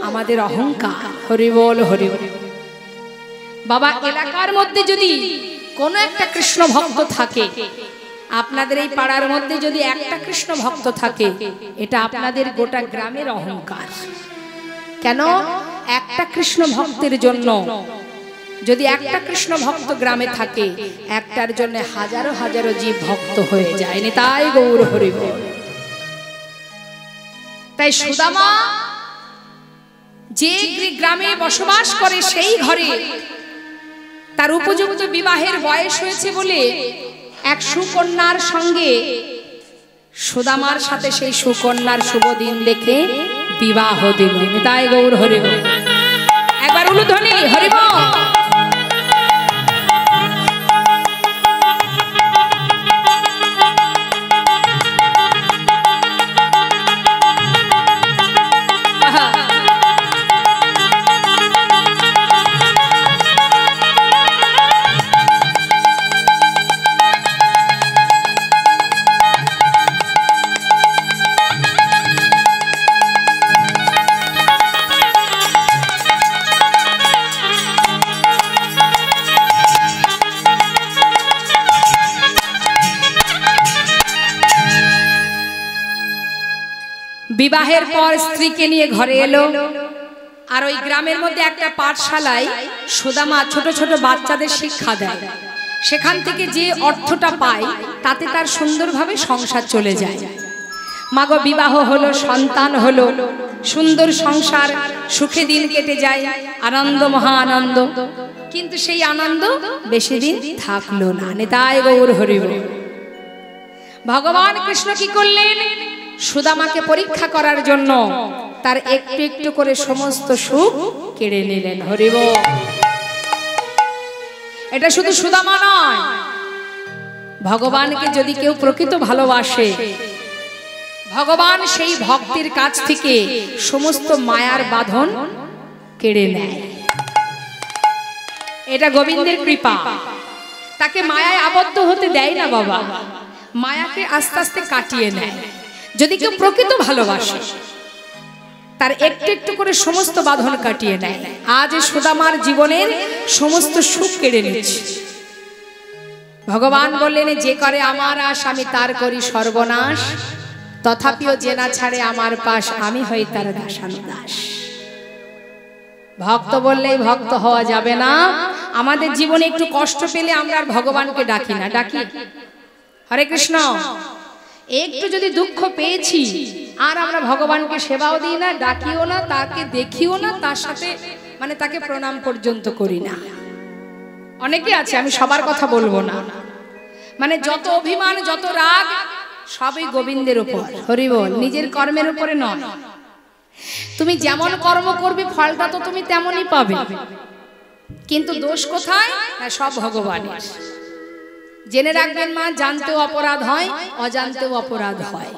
আমাদের অহংকার। হরি বল, হরি বল। বাবা, এলাকার মধ্যে যদি কোনো একটা কৃষ্ণ ভক্ত থাকে, আপনাদের এই পাড়ার মধ্যে যদি একটা কৃষ্ণ ভক্ত থাকে, এটা আপনাদের গোটা গ্রামের অহংকার। কেন? একটা কৃষ্ণ ভক্তের জন্য, যদি একটা কৃষ্ণ ভক্ত গ্রামে থাকে, একটার জন্য হাজারো হাজারো জীব ভক্ত হয়ে যায়। তাই গৌর হরি বল। তাই সুদামা যে গ্রামে বসবাস করে, সেই ঘরে তার উপযুক্ত বিবাহের বয়স হয়েছে বলে এক সুকন্যার সঙ্গে সুদামার সাথে সেই সুকন্যার শুভ দিন দেখে বিবাহ দিল। তাই গৌর হরি বল। একবার উলুধ্বনি, হরি বল। বিবাহের পর স্ত্রীকে নিয়ে ঘরে এলো, আর ওই গ্রামের মধ্যে একটা পাঠশালায় সুদামা ছোট ছোট বাচ্চাদের শিক্ষা দেয়। সেখান থেকে যে অর্থটা পায়, তাতে তার সুন্দরভাবে সংসার চলে যায়। মাগো, বিবাহ হলো, সন্তান হলো, সুন্দর সংসার, সুখে দিন কেটে যায়, আনন্দ, মহা আনন্দ। কিন্তু সেই আনন্দ বেশি দিন থাকলো না। তাই গৌর হরি বল। ভগবান কৃষ্ণ কি করলেন? সুদামাকে পরীক্ষা করার জন্য তার একটু একটু করে সমস্ত সুখ কেড়ে নিলেন। হরি বল। এটা শুধু সুদামা নয়, ভগবানকে যদি কেউ প্রকৃত ভালোবাসে, ভগবান সেই ভক্তির কাছ থেকে সমস্ত মায়ার বাঁধন কেড়ে নেয়। এটা গোবিন্দের কৃপা। তাকে মায়ায় আবদ্ধ হতে দেয় না বাবা, মায়াকে আস্তে আস্তে কাটিয়ে নেয়। যদি কেউ প্রকৃত ভালোবাসে, তার একটু একটু করে সমস্ত বাঁধন কাটিয়ে নেয়। আজ সুদামার জীবনের সমস্ত সুখ কেড়ে নিচ্ছে। ভগবান বললেন, যে করে আমার আশ আমি তার করি সর্বনাশ, তথাপিও যে না ছাড়ে আমার পাশ আমি হই তার দাসানুদাস। ভক্ত বললেই ভক্ত হওয়া যাবে না। আমাদের জীবনে একটু কষ্ট পেলে আমরা আর ভগবানকে ডাকি না, ডাকি হরে কৃষ্ণ। একটু যদি দুঃখ পেয়েছি আর আমরা ভগবানকে সেবাও দিই না, ডাকিও না, তাকে দেখিও না, তার সাথে মানে তাকে প্রণাম পর্যন্ত করি না। অনেকে আছে, আমি সবার কথা বলবো না, মানে যত অভিমান যত রাগ সবই গোবিন্দের উপর, হরি বল, নিজের কর্মের উপরে নয়। তুমি যেমন কর্ম করবে ফলটা তো তুমি তেমনই পাবে, কিন্তু দোষ কোথায়? না, সব ভগবানের। জেনে রাখবেন মা, জানতেও অপরাধ হয়, অজান্তেও অপরাধ হয়।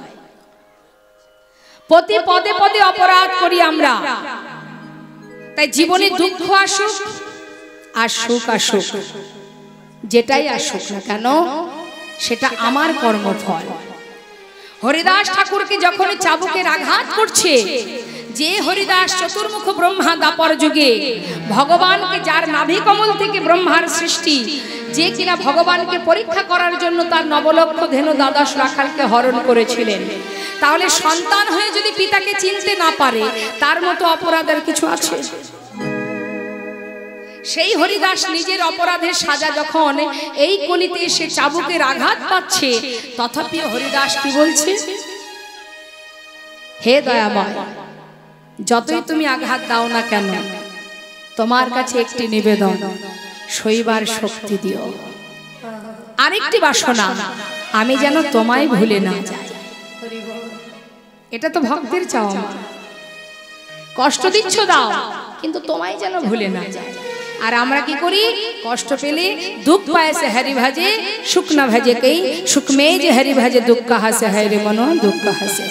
প্রতি পদে পদে অপরাধ করি আমরা। তাই জীবনে দুঃখ আসুক আর সুখ আসুক, যেটাই আসুক না কেন সেটা আমার কর্মফল। হরিদাস ঠাকুরকে যখন চাবুকের আঘাত করছে, যে হরিদাস চতুর্মুখ ব্রহ্মা দাপর যুগে ভগবানকে, যার নাভি কমল থেকে ব্রহ্মার সৃষ্টি, যে কিনা ভগবানকে পরীক্ষা করার জন্য তার নবলক্ষ ধেনু দ্বাদশ রাখালকে হরণ করেছিলেন, তাহলে সন্তান হয়ে যদি পিতাকে চিনতে না পারে, তার মতো অপরাধের কিছু আছে? সেই হরিদাস নিজের অপরাধের সাজা যখন এই কলিতে এসে চাবুকের আঘাত পাচ্ছে, তথাপি হরিদাস কি বলছে? হে দয়াময়, যতই তুমি আঘাত দাও না কেন, তোমার কাছে একটি নিবেদন, সইবার শক্তি দিও। আরেকটি বাসনা, আমি যেন তোমায় ভুলে না যাই। এটা তো ভক্তের চাওয়া। কষ্ট দিচ্ছ দাও, কিন্তু তোমায় যেন ভুলে না যায়। আর আমরা কি করি? কষ্ট পেলে দুঃখ পায় সে হরি ভাজে, সুখ না ভাজে কই, সুখ মে যে হরি ভাজে, দুঃখ কাহা সে হয় রে মনো, দুঃখ কাহা সে।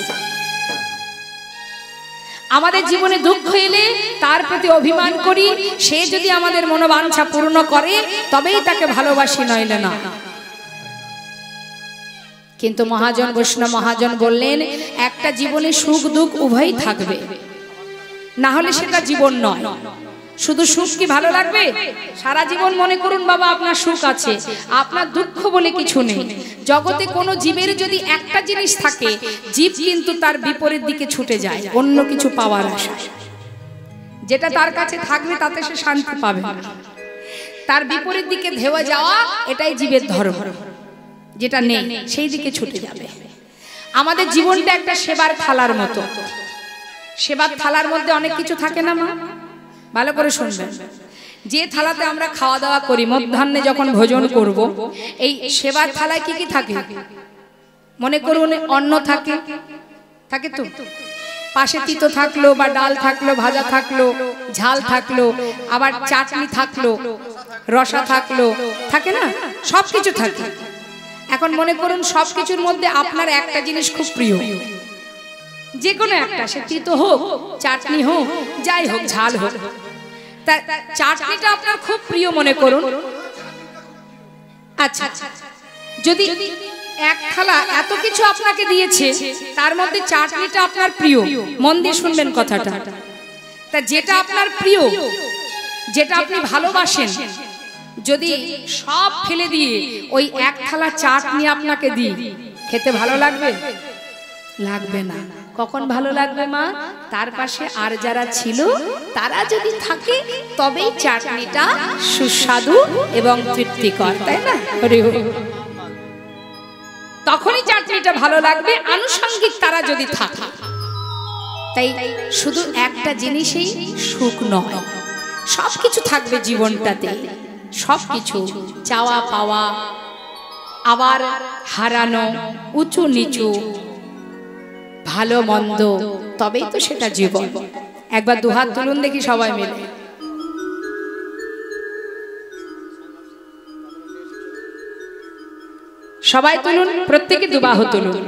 আমাদের জীবনে দুঃখ এলে তার প্রতি অভিমান করি, সে যদি আমাদের মনোবাঞ্ছা পূর্ণ করে তবেই তাকে ভালোবাসি, নইলে না। কিন্তু মহাজন বৈষ্ণব মহাজন বললেন, একটা জীবনে সুখ দুঃখ উভয়ই থাকবে, না হলে সেটা জীবন নয়। শুধু সুখ কি ভালো লাগবে? সারা জীবন মনে করুন বাবা আপনার সুখ আছে, আপনার দুঃখ বলে কিছু নেই। জগতে কোনো জীবের যদি একটা জিনিস থাকে, জীব কিন্তু তার বিপরীত দিকে ছুটে যায় অন্য কিছু পাওয়ার আশায়। যেটা তার কাছে থাকবে তাতে সে শান্তি পাবে না, তার বিপরীত দিকে ধেয়ে যাওয়া, এটাই জীবের ধর্ম। যেটা নেই সেই দিকে ছুটে যাবে। আমাদের জীবনটা একটা সেবার থালার মতো। সেবার থালার মধ্যে অনেক কিছু থাকে না মা? ভালো করে শুনবেন। যে থালাতে আমরা খাওয়া দাওয়া করি, মধ্যাহ্নে যখন ভোজন করব, এই সেবার থালায় কি কি থাকে? মনে করুন অন্ন থাকে, থাকে তো, পাশে তিতো থাকলো বা ডাল থাকলো, ভাজা থাকলো, ঝাল থাকলো, আবার চাটনি থাকলো, রসা থাকলো, থাকে না? সব কিছু থাকে। এখন মনে করুন সবকিছুর মধ্যে আপনার একটা জিনিস খুব প্রিয়, যে কোনো একটা, সে তিতো হোক, চাটনি হোক, যাই হোক, ঝাল হোক। তা চাটনিটা আপনার খুব প্রিয় মনে করুন। আচ্ছা, যদি এক থালা এত কিছু আপনাকে দিয়েছে, তার মধ্যে চাটনিটা আপনার প্রিয়, মন দিয়ে শুনবেন কথাটা। তা যেটা আপনার প্রিয়, যেটা আপনি ভালোবাসেন, যদি সব ফেলে দিয়ে ওই এক থালা চাটনি আপনাকে দিই, খেতে ভালো লাগবে? লাগবে না। কখন ভালো লাগবে মা? তার পাশে আর যারা ছিল তারা যদি থাকে, তবেই চাটনিটা সুস্বাদু এবং তৃপ্তিকর, তাই না? তখনই চাটনিটা ভালো লাগবে, আনুষঙ্গিক তারা যদি থাকে। তাই শুধু একটা জিনিসেই সুখ নয়, সবকিছু থাকবে জীবনটাতে, সবকিছু, চাওয়া পাওয়া, আবার হারানো, উঁচু নিচু, ভালো মন্দ, তবেই তো সেটা জীবন। একবার দুহাত তুলুন দেখি সবাই মিলে। সবাই তুলুন, প্রত্যেকে দুবাহু তুলুন।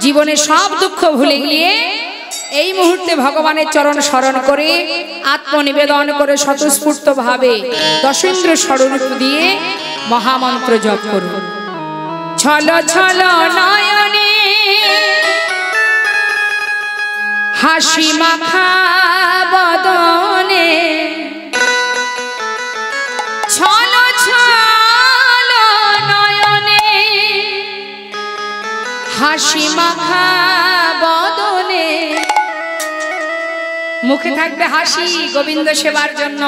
জীবনে সব দুঃখ ভুলে গিয়ে এই মুহূর্তে ভগবানের চরণ স্মরণ করে, আত্মনিবেদন করে, স্বতঃস্ফূর্ত ভাবে দশেন্দ্র স্বরূপ দিয়ে মহামন্ত্র জপ করুন। ছল ছল নয়নে হাসি মাখা বদনে, ছল ছল নয়নে হাসি মাখা বদনে। মুখে থাকবে হাসি গোবিন্দ সেবার জন্য,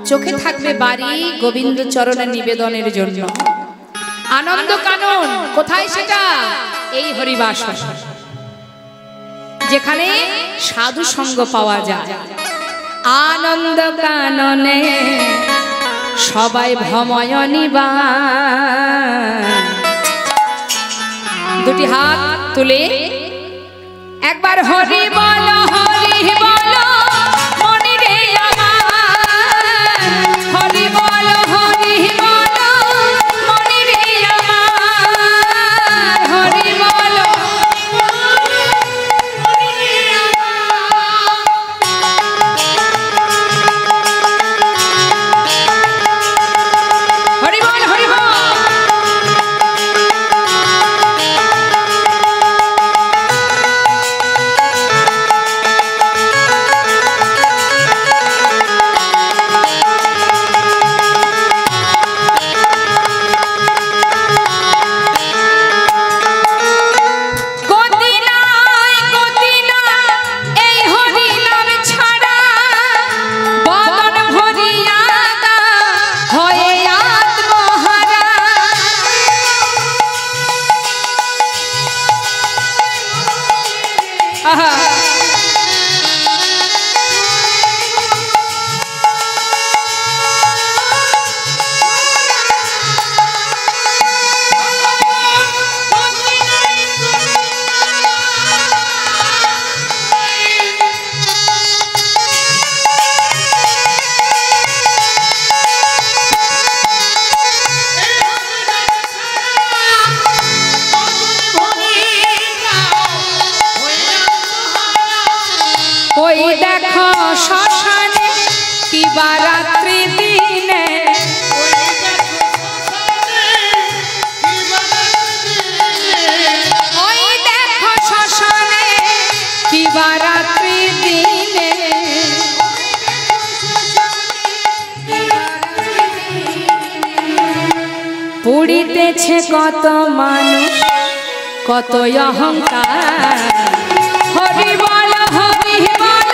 চোখে থাকবে বাড়ি গোবিন্দ চরণে নিবেদনের জন্য। আনন্দ কানন কোথায় সেটা? এই হরিবাস, যেখানে সাধু সঙ্গ পাওয়া যায়। আনন্দ কাননে সবাই ভ্রময় নিবান। দুটি হাত তুলে একবার হরি বলো, হরি বলো মনি রে আমার, হরি বলো, হরি বলো মনি রে আমার, হরি বলো, হরি বল, হরি বল। ওই দেখো শ্মশানে কিবা রাত্রি দিনে, ওই দেখো শ্মশানে কিবা রাত্রি দিনে, পুড়িতেছে কত মানুষ কত অহংকার। হরি বল, হরি বল,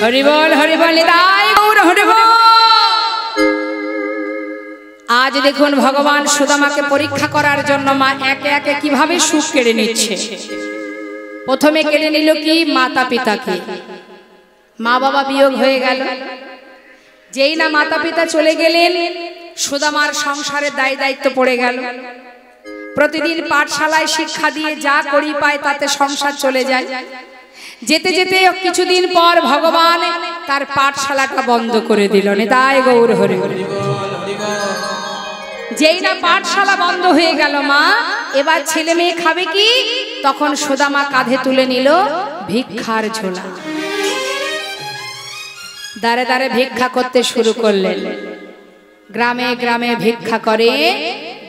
হরি বল, হরি বল, নিতাই গৌর হরি বল। আজ দেখুন ভগবান সুদামাকে পরীক্ষা করার জন্য মা একে একে কিভাবে সুখ কেড়ে নিচ্ছে। প্রথমে কেড়ে নিল কি? মাতা পিতাকে। মা বাবা বিয়োগ হয়ে গেল। যেই না মাতা পিতা চলে গেলেন, সুদামার সংসারের দায় দায়িত্ব পড়ে গেল। প্রতিদিন পাঠশালায় শিক্ষা দিয়ে যা করি পায় তাতে সংসার চলে যায়। যেতে যেতে কিছুদিন পর ভগবান তার পাঠশালাটা বন্ধ করে দিল। নিতাই গৌর হরি হরি। যেই না পাঠশালা বন্ধ হয়ে গেল, মা এবার ছেলে মেয়ে খাবে কি? তখন সুদামা কাঁধে তুলে নিল ভিক্ষার ঝোলা। দাঁড়ে দাঁড়ে ভিক্ষা করতে শুরু করলেন। গ্রামে গ্রামে ভিক্ষা করে,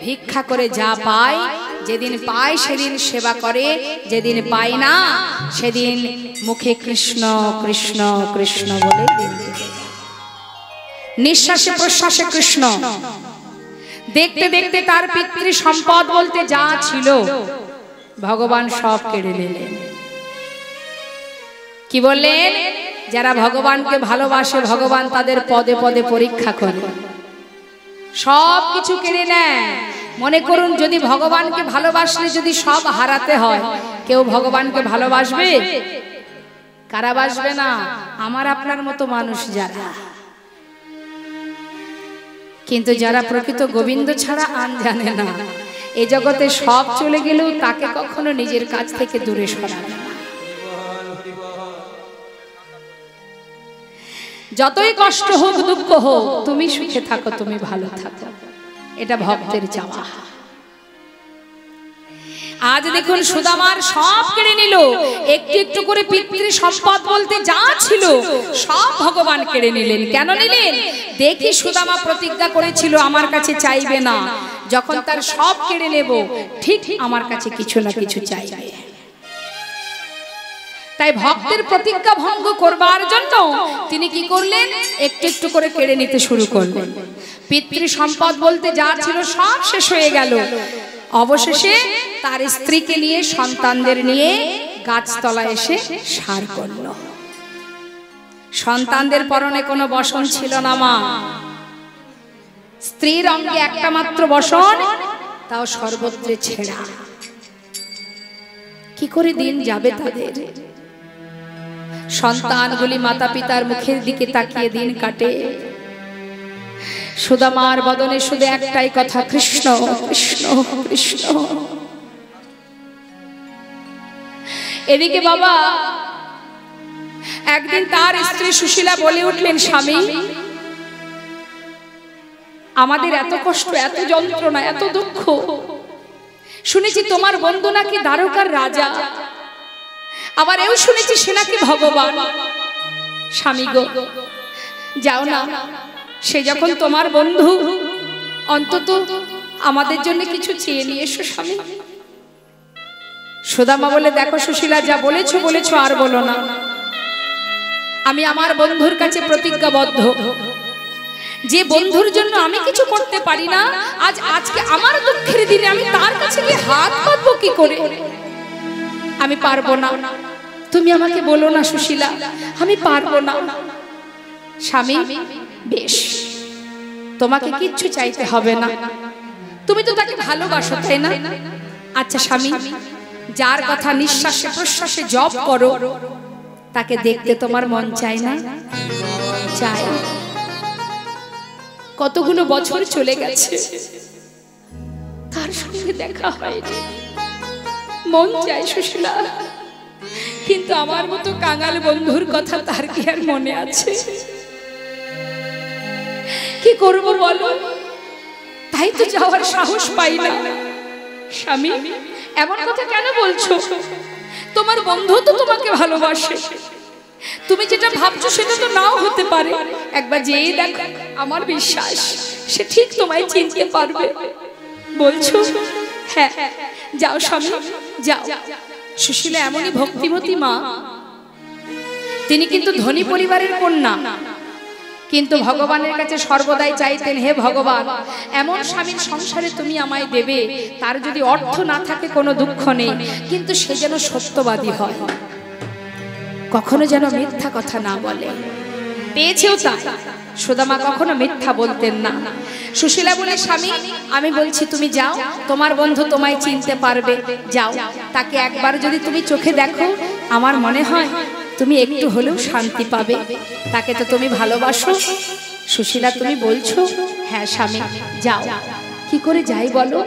ভিক্ষা করে যা পায়, যেদিন পায় সেদিন সেবা করে, যেদিন পায় না সেদিন মুখে কৃষ্ণ কৃষ্ণ কৃষ্ণ বলে দিন কেটে যায়। নিঃশ্বাসে প্রশ্বাসে কৃষ্ণ। দেখতে দেখতে তার পিতৃ সম্পদ বলতে যা ছিল ভগবান সব কেড়ে নিলেন। কি বললেন? যারা ভগবানকে ভালোবাসে ভগবান তাদের পদে পদে পরীক্ষা করে, সব কিছু কেড়ে নেয়। মনে করুন যদি ভগবানকে ভালোবাসলে যদি সব হারাতে হয়, কেউ ভগবানকে ভালোবাসবে? কারা বাসবে না? আমার আপনার মতো মানুষ যারা। কিন্তু যারা প্রকৃত গোবিন্দ ছাড়া আন জানে না, এই জগতে সব চলে গেলেও তাকে কখনো নিজের কাছ থেকে দূরে সরাবে না। যতই কষ্ট হোক দুঃখ হোক, তুমি সুখে থাকো, তুমি ভালো থাকো, এটা ভক্তের চাওয়া। আজ দেখুন সুদামার সব কেড়ে নিল। একটু একটু করে পিতৃ সম্পদ বলতে যা ছিল সব ভগবান কেড়ে নিলেন। কেন নিলেন? দেখি সুদামা প্রতিজ্ঞা করেছিল আমার কাছে চাইবে না, যখন তার সব কেড়ে নেব ঠিক আমার কাছে কিছু না কিছু চাইবে। তাই ভক্তের প্রতিজ্ঞা ভঙ্গ করবার জন্য তিনি কি করলেন, একটু একটু করে কেড়ে নিতে শুরু করলেন। পিতৃ সম্পদ বলতে যা ছিল সব শেষ হয়ে গেল। অবশেষে তার স্ত্রীকে নিয়ে সন্তানদের নিয়ে গাছতলায় এসে সার করল। সন্তানদের পরনে কোনো বসন ছিল না মা, স্ত্রীর অঙ্গে একটা মাত্র বসন, তাও সর্বত্রে ছেঁড়া। কি করে দিন যাবে তাদের? সন্তানগুলি মাতা পিতার মুখের দিকে তাকিয়ে দিন কাটে। সুদামার বদনে শুধু একটাই কথা, কৃষ্ণ কৃষ্ণ কৃষ্ণ। এদিকে বাবা একদিন তার স্ত্রী সুশীলা বলে উঠলেন, স্বামী আমাদের এত কষ্ট, এত যন্ত্রণা, এত দুঃখ, শুনেছি তোমার বন্ধু নাকি দ্বারকার রাজা, আবার এও শুনেছি সে নাকি ভগবান। স্বামী গো, যাও না, সে যখন তোমার বন্ধু অন্তত আমাদের জন্য কিছু চেয়ে নিয়ে এসো স্বামী। সুদামা বলে, দেখো সুশীলা, যা বলেছো বলেছো, আর বলো না। আমি আমার বন্ধুর কাছে প্রতিজ্ঞাবদ্ধ, যে বন্ধুর জন্য আমি কিছু করতে পারি না, আজকে আমার দুঃখের দিনে আমি তার কাছে গিয়ে হাত পাতবো কি করে? আমি পারবো না। তুমি আমাকে বলো না সুশীলা, আমি পারবো না। স্বামী বেশ, তোমাকে কিচ্ছু চাইতে হবে না, তুমি তো তাকে ভালোবাসো তাই না? আচ্ছা স্বামী, যার কথা নিঃশ্বাসে প্রশ্বাসে জপ করো, তাকে দেখতে তোমার মন চায় না? চায়। কতগুলো বছর চলে গেছে, তার সঙ্গে দেখা হয়নি, মন চায় সুশীলা, কিন্তু আমার মতো কাঙাল বন্ধুর কথা তার কি আর মনে আছে? কি করব বলো? তাই তো যাওয়ার সাহস পাই না। স্বামী এমন কথা কেন বলছো? তোমার বন্ধু তো তোমাকে ভালোবাসে, তুমি যেটা ভাবছো সেটা তো নাও হতে পারে। একবার যেই দেখো, আমার বিশ্বাস সে ঠিক তোমায় চিনতে পারবে। বলছো? হ্যাঁ, যাও স্বামী যাও। সুশীলা এমনই ভক্তিমতী মা, তিনি কিন্তু ধনী পরিবারের কন্যা, কিন্তু ভগবানের কাছে সর্বদাই চাইতেন, হে ভগবান, এমন স্বামীর সংসারে তুমি আমায় দেবে, তার যদি অর্থ না থাকে কোনো দুঃখ নেই, কিন্তু সে যেন সত্যবাদী হয়, কখনো যেন মিথ্যা কথা না বলে। পেয়েছেও তা। সুদামা কখনো মিথ্যা বলতেন না। সুশীলা বলে, স্বামী আমি বলছি তুমি যাও, তোমার বন্ধু তোমায় চিনতে পারবে, যাও। তাকে একবার যদি তুমি চোখে দেখো, আমার মনে হয় তুমি একটু হলেও শান্তি পাবে। তাকে তো তুমি ভালোবাসো। সুশীলা তুমি বলছো? হ্যাঁ স্বামী, যাও। কি করে যাই বলো?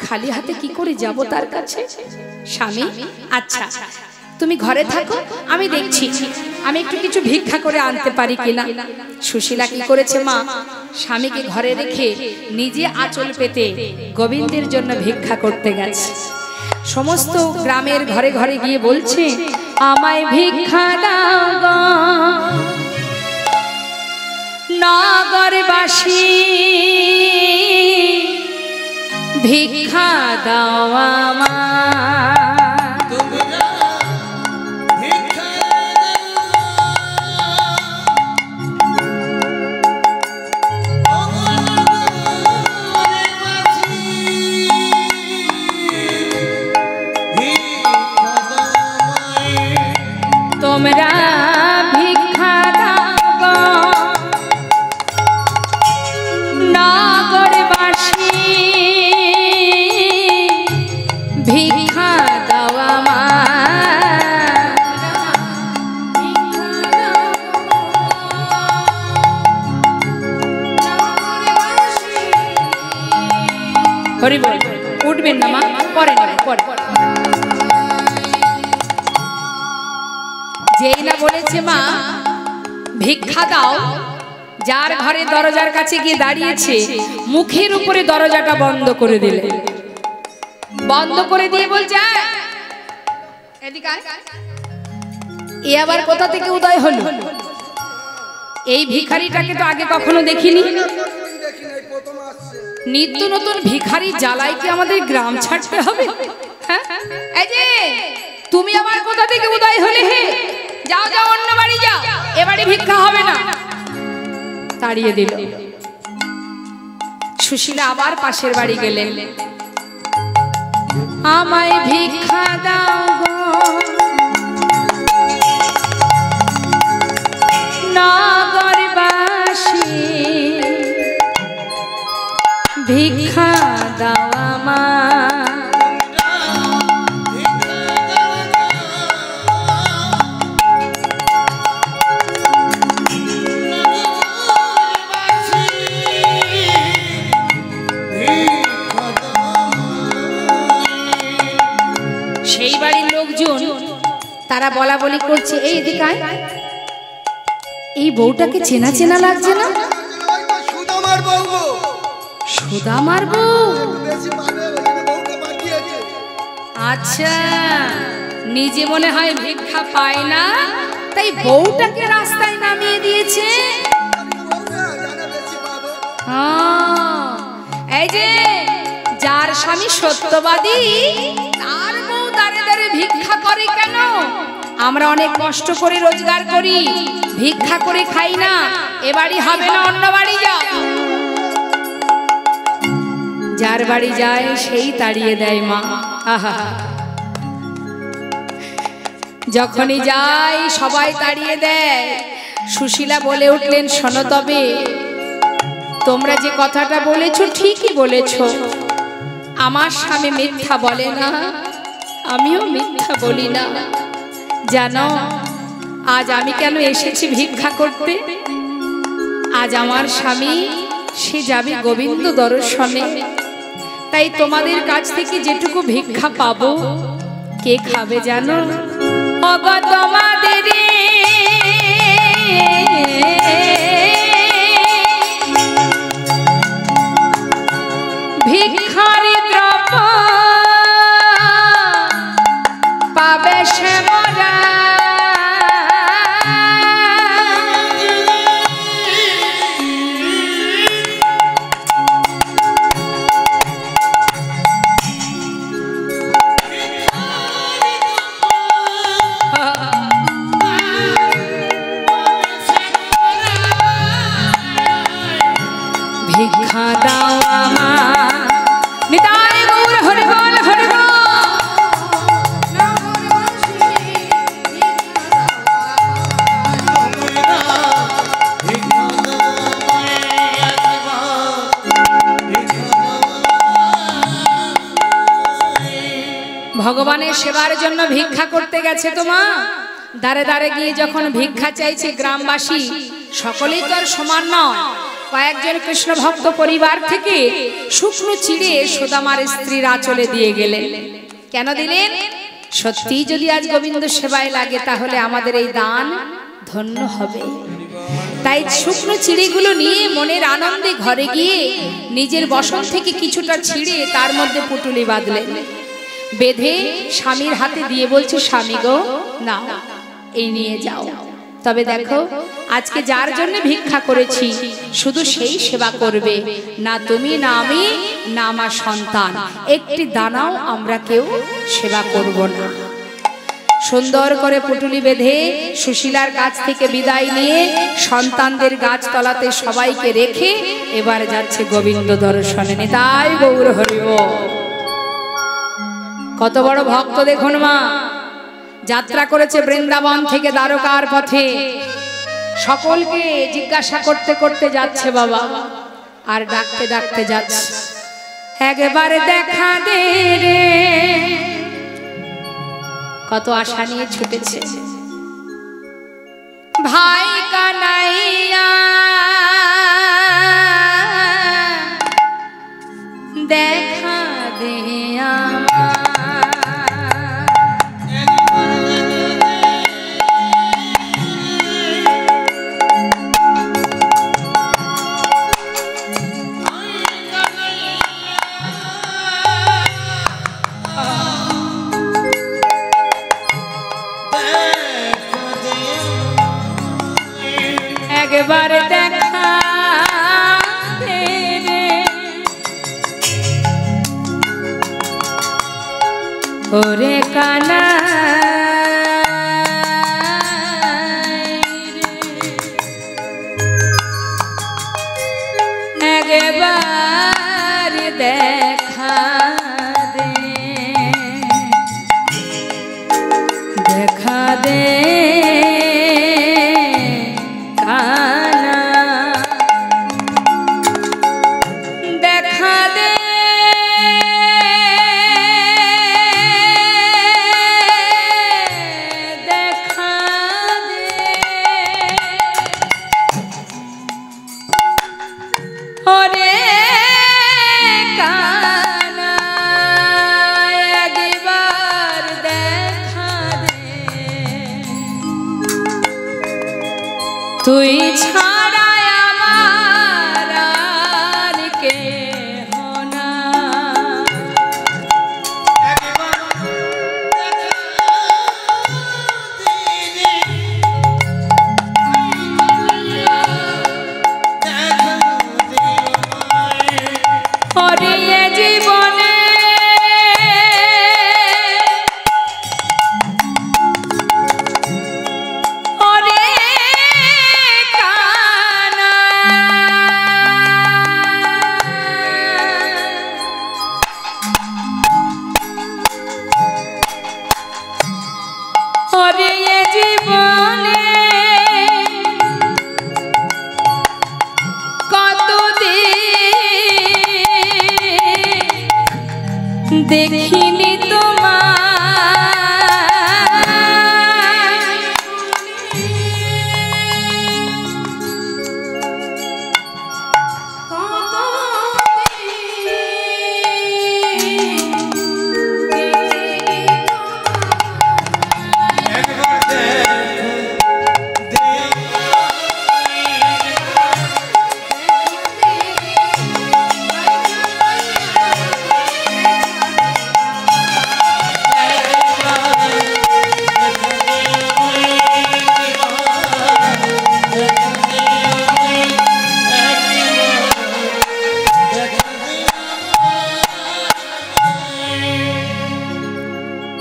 খালি হাতে কি করে যাব তার কাছে? স্বামী আচ্ছা তুমি ঘরে থাকো, আমি দেখছি আমি একটু কিছু ভিক্ষা করে আনতে পারি কিনা। সুশীলা কি করেছে মা, স্বামীকে ঘরে রেখে নিজে আঁচল পেতে গোবিন্দের জন্য ভিক্ষা করতে গেছে। সমস্ত গ্রামের ঘরে ঘরে গিয়ে বলছে, আমায় ভিক্ষা দাও গো নগরবাসী, ভিক্ষা দাও আমায়। তোমরা ভিক্ষা দাও নগরবাসী, ভিক্ষা দাও আমায়। হরি বল, উঠবেন না মা, পরে নেবেন পরে। যেই না বলেছে মা ভিক্ষা দাও, যার ঘরে দরজার কাছে গিয়ে দাঁড়িয়েছে, মুখের উপরে দরজাটা বন্ধ করে দিলে। বন্ধ করে দিয়ে বলছে, এদিকে আয়। এ আবার কোথা থেকে উদয় হলো? এই ভিখারিটাকে তো আগে কখনো দেখিনি। নিত্য নতুন ভিখারি জ্বালায় কি আমাদের গ্রাম ছাড়তে হবে? হ্যাঁ, এই যে তুমি আবার কোথা থেকে উদয় হলে হে? যাও যাও অন্য বাড়ি যাও, এবারে ভিক্ষা হবে না। তাড়িয়ে দিল। সুশীলা আবার পাশের বাড়ি গেলেন। আমায় ভিক্ষা দাও গো নগরবাসী, ভিক্ষা দাও আমায়। সেই বাড়ির লোকজন তারা বলা বলি করছে, এই এদিকে আয়, এই বউটাকে চেনা চেনা লাগছে না? সুদামার বউ গো। সুদামার বউ? বেশি পাবে ওখানে বউকে পাঠিয়েছে। আচ্ছা, নিজে মনে হয় ভিক্ষা পায় না, তাই বউটাকে রাস্তায় নামিয়ে দিয়েছে। এই যে যার স্বামী সত্যবাদী তার বউ দাঁড়ে দাঁড়ে ভিক্ষা করে কেন? আমরা অনেক কষ্ট করে রোজগার করি, ভিক্ষা করে খাই না। এ বাড়ি হবে না, অন্য বাড়ি যাও। যার বাড়ি যায় সেই তাড়িয়ে দেয় মা। আহা, যখনই যাই সবাই তাড়িয়ে দেয়। সুশীলা বলে উঠলেন, শোনো তবে, তোমরা যে কথাটা বলেছো ঠিকই বলেছো। আমার স্বামী মিথ্যা বলে না, আমিও মিথ্যা বলি না। জানো আজ আমি কেন এসেছি ভিক্ষা করতে? আজ আমার স্বামী সে যাবে গোবিন্দ দর্শনে, তাই তোমাদের কাছ থেকে যেটুকু ভিক্ষা পাবো কে খাবে জানো? ওগো তোমাদের ভিক্ষারি দ্রব্য পাবে সে মোরা। ভিক্ষা দাও আমার, নিতাই গৌর হরি বল হরি বল। ভগবানের সেবার জন্য ভিক্ষা করতে গেছে তো মা। দাঁড়ে দাঁড়ে গিয়ে যখন ভিক্ষা চাইছে গ্রামবাসী, সকলেই তো আর সমান নয়। কয়েকজন কৃষ্ণ ভক্ত পরিবার থেকে শুকনো চিড়ে সুদামার স্ত্রীর আঁচলে দিয়ে গেলেন। কেন দিলেন? সত্যি যদি আজ গোবিন্দ সেবায় লাগে তাহলে আমাদের এই দান ধন্য হবে। তাই শুকনো চিড়েগুলো নিয়ে মনের আনন্দে ঘরে গিয়ে নিজের বসন থেকে কিছুটা ছিঁড়ে তার মধ্যে পুটুলি বাঁধলেন। বেঁধে স্বামীর হাতে দিয়ে বলছে, স্বামী গো না, এই নিয়ে যাও। তবে দেখো, আজকে যার জন্য ভিক্ষা করেছি শুধু সেই সেবা করবে, না তুমি না আমি না আমার সন্তান, একটি দানাও আমরা কেউ সেবা করব না। সুন্দর করে পুটুলি বেঁধে সুশীলার কাছ থেকে বিদায় নিয়ে সন্তানদের গাছতলাতে সবাইকে রেখে এবার যাচ্ছে গোবিন্দ দর্শনে। নিতাই গৌর হরি বল। কত বড় ভক্ত দেখুন মা, যাত্রা করেছে বৃন্দাবন থেকে দ্বারকার পথে। সকলকে জিজ্ঞাসা করতে করতে যাচ্ছে বাবা, আর ডাকতে ডাকতে যাচ্ছে, একবারে দেখা দে রে। কত আশা নিয়ে ছুটেছে। ভাই কানাইয়া দেখা দে আমার। একবারে দেখা দে রে ওরে কানা। তুই ছাড়া আমার আর কেহ নাই। ওরে এ জীবনে দেখিনি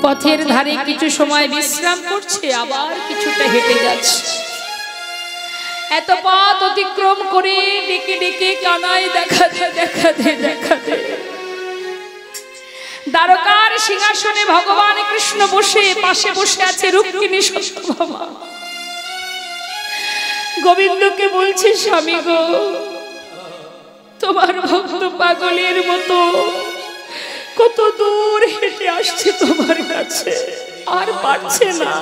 পথের ধারে কিছু সময় বিশ্রাম করছে, আবার কিছুটা হেঁটে যাচ্ছে। এত পথ অতিক্রম করে ডেকে ডেকে কানাই দেখা দে। দ্বারকার সিংহাসনে ভগবান কৃষ্ণ বসে, পাশে বসে আছে রুক্মিণী সত্যভামা। গোবিন্দকে বলছে, স্বামী গো, তোমার ভক্ত পাগলের মতো কত দূর হেঁটে আসছে তোমার কাছে, আর পারছে না।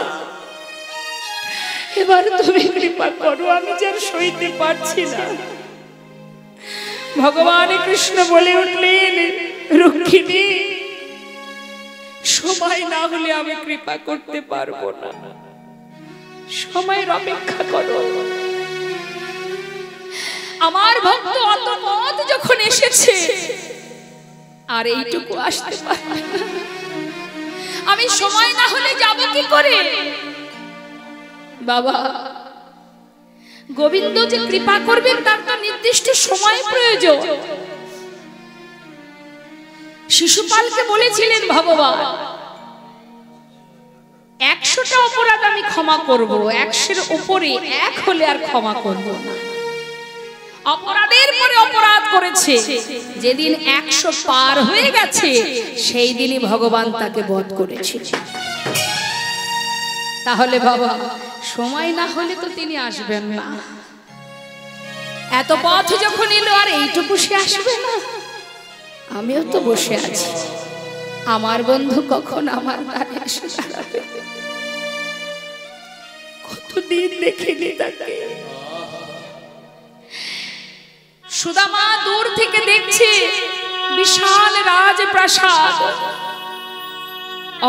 এবার তুমি কৃপা করো, আমি যার সইতে পারছি না। ভগবান কৃষ্ণ বলে উঠলেন, রুক্মিণী, সময় না হলে আমি কৃপা করতে পারবো না, সময়ের অপেক্ষা করো। আমার ভক্ত অত পথ যখন এসেছে, আর এইটুকু আসতে পারবে না, আমি সময় না হলে যাব কি করে? বাবা, গোবিন্দ যে কৃপা করবেন তার তো নির্দিষ্ট সময় প্রয়োজন। শিশুপালকে বলেছিলেন ভগবান, 100টা অপরাধ আমি ক্ষমা করব, 100-এর উপরে 1 হলে আর ক্ষমা করব না। অপরাধের পরে অপরাধ করেছে, যেদিন 100 পার হয়ে গেছে সেই দিনই ভগবান তাকে বধ করেছে। তাহলে বাবা, সময় না হলে তো তিনি আসবেন না। এত পথ যখন এলো, আর এইটুকু সে আসবে না? আমিও তো বসে আছি, আমার বন্ধু কখন আমার দ্বারে এসে দাঁড়াবে? কতদিন দেখিনি তাকে। সুদামা দূর থেকে দেখছে বিশাল রাজপ্রাসাদ,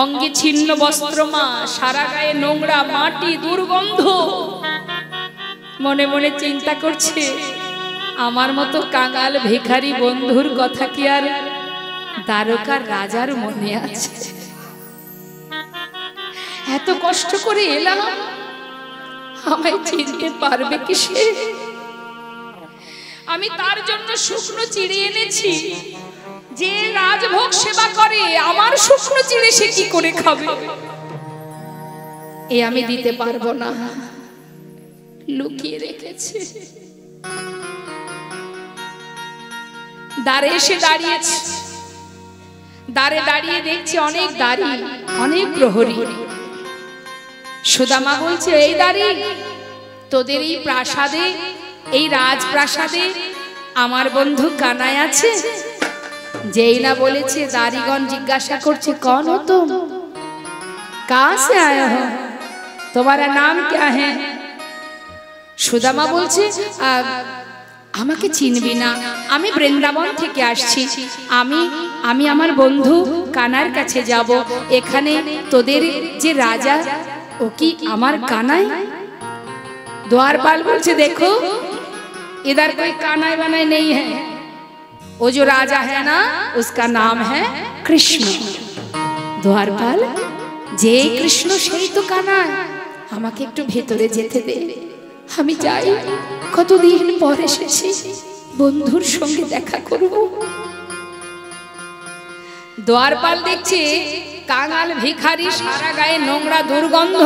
অঙ্গে ছিন্ন বস্ত্রমা, সারা গায়ে নোংরা মাটি, দুর্গন্ধ। মনে মনে চিন্তা করছে, আমার মতো কাঙাল ভিখারি বন্ধুর কথা কি আর দ্বারকার রাজার মনে আছে? এত কষ্ট করে এলাম, আমায় চিনতে পারবে কি সে? আমি তার জন্য শুকনো চিড়ে এনেছি, যে রাজভোগ সেবা করে আমার শুকনো চিড়ে সে কি করে খাবে? এ আমি দিতে পারবো না, লুকিয়ে রেখেছে। দ্বারে এসে দাঁড়িয়েছে, দ্বারে দাঁড়িয়ে দেখছে অনেক দাঁড়ি, অনেক প্রহরী। সুদামা বলছে, এই দাঁড়ি, তোদের এই প্রাসাদে, এই রাজপ্রাসাদে আমার বন্ধু কানাই আছে? যেই না বলেছে, দাড়িগণ জিজ্ঞাসা করছে, कौन हो तुम, कहां से आए हो, तुम्हारा नाम क्या है? সুদামা বলছে, আমাকে চিনবি না, আমি বৃন্দাবন থেকে আসছি, আমি আমার বন্ধু কানার কাছে যাব। এখানে তোদের যে রাজা, ও কি আমার কানাই? द्वारपाल बोलছে देखो इधर कोई कानाई बनाई नहीं है, वो जो राजा है ना उसका नाम है कृष्ण। द्वारपाल जे कृष्ण সেই তো কানাই, আমাকে একটু ভেতরে যেতে দে, আমি যাই, কতদিন পর এসেছি, বন্ধুর সঙ্গে দেখা করব। द्वारपाल দেখছে কাঙাল ভিখারি সারা গায়ে নোংরা দুর্গন্ধ,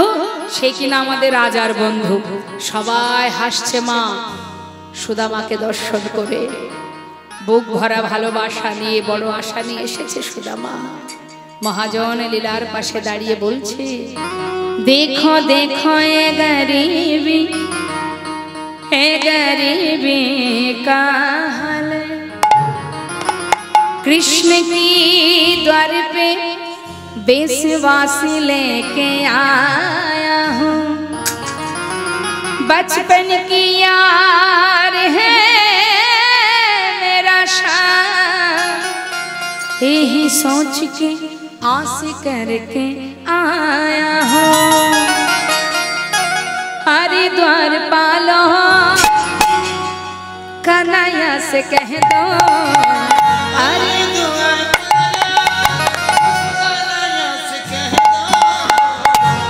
সে কিনা আমাদের রাজার বন্ধু। সবাই হাসছে মা সুদামাকে দর্শন করে, বুক ভরা ভালোবাসা নিয়ে বড় আশা নিয়ে এসেছে সুদামা। মহাজন লীলার পাশে দাঁড়িয়ে বলছে देखो देखो ये गरीबी का हाल, कृष्ण की द्वार पे बेसवासी लेके आया हूँ, बचपन की यार है मेरा शान, यही सोच के आस करके आया हूँ, हरिद्वार पालो कन्हैया से कह दो,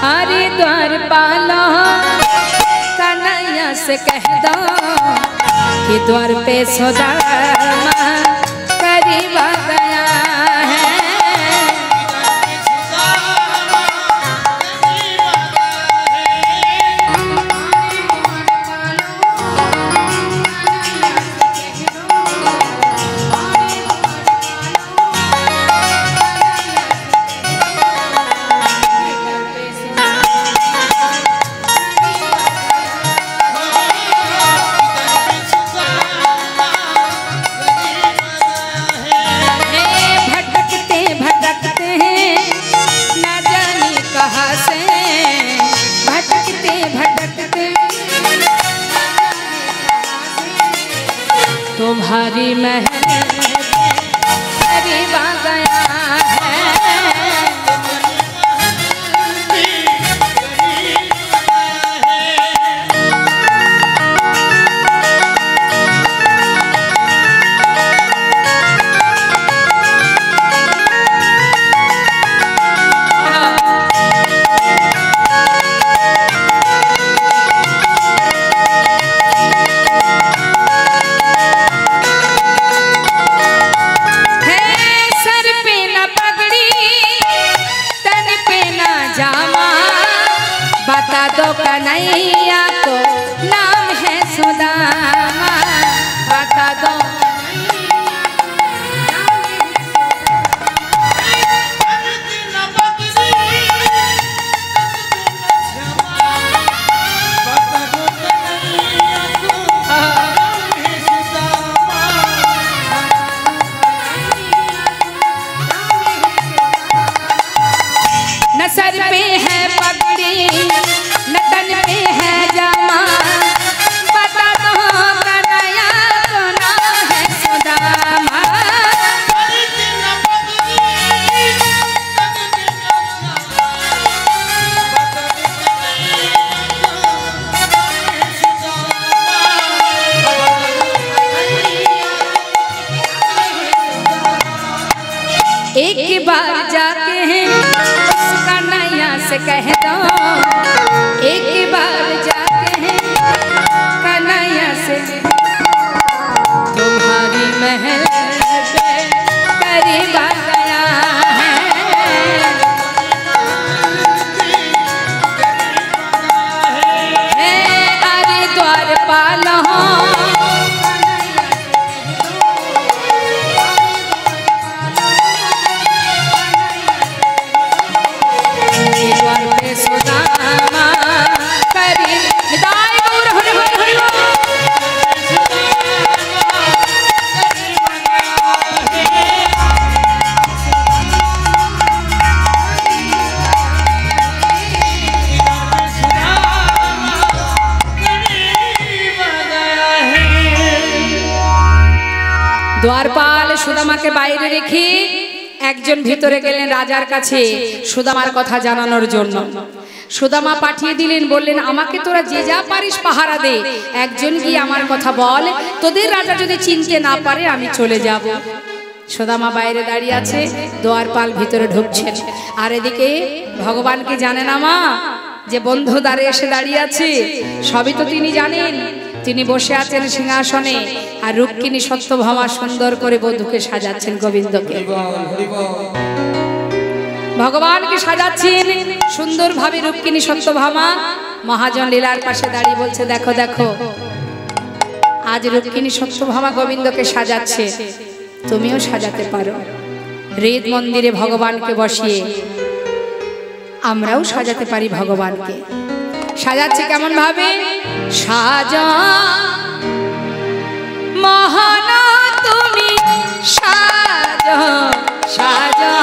हरिद्वार पालो कन्हैया से कह दो कि द्वार पे सुदामा करीब आ गया है। तुम्हारी महल करीब आ गया है, बता दो कन्हैया को नाम है सुदामा, बता दो न सर पे है पगड़ी न तन पे है जामा, बता दो कन्हैया को नाम है सुदामा, एक बार जाके कन्हैया से कह दो, एक बार जाके कन्हैया से तुम्हारी महल पे करीब आ गया है, अरे द्वारपाल सुदामा करीब विदाई गौर हरि हरि हरि। द्वारपाल सुदामाके বাইরে রেখে একজন ভিতরে গেলেন রাজার কাছে সুদামার কথা জানানোর জন্য। সুদামা পাঠিয়ে দিলেন, বললেন আমাকে তোরা যে যা পারিস পাহারা দে, একজন গিয়ে আমার কথা বল, তোদের রাজা যদি চিনতে না পারে আমি চলে যাব। সুদামা বাইরে দাঁড়িয়ে আছে, দ্বারপাল ভিতরে ঢুকছেন। আর এদিকে ভগবানকে জানে না মা যে বন্ধু দ্বারে এসে দাঁড়িয়ে আছে, সবই তো তিনি জানেন। তিনি বসে আছেন সিংহাসনে, আর রুক্মিণী সত্যভামা সুন্দর করে বধূকে সাজাচ্ছেন, গোবিন্দকে ভগবানকে সাজাচ্ছেন সুন্দরভাবে। রুক্মিণী সত্যভামা মহাজন লীলার পাশে দাঁড়িয়ে বলছে, দেখো দেখো আজ রুক্মিণী সত্যভামা গোবিন্দকে সাজাচ্ছে, তুমিও সাজাতে পারো। হৃদ মন্দিরে ভগবানকে বসিয়ে আমরাও সাজাতে পারি ভগবানকে। সাজাচ্ছে কেমন ভাবে? সাজা মহানা তুমি সাজা, সাজা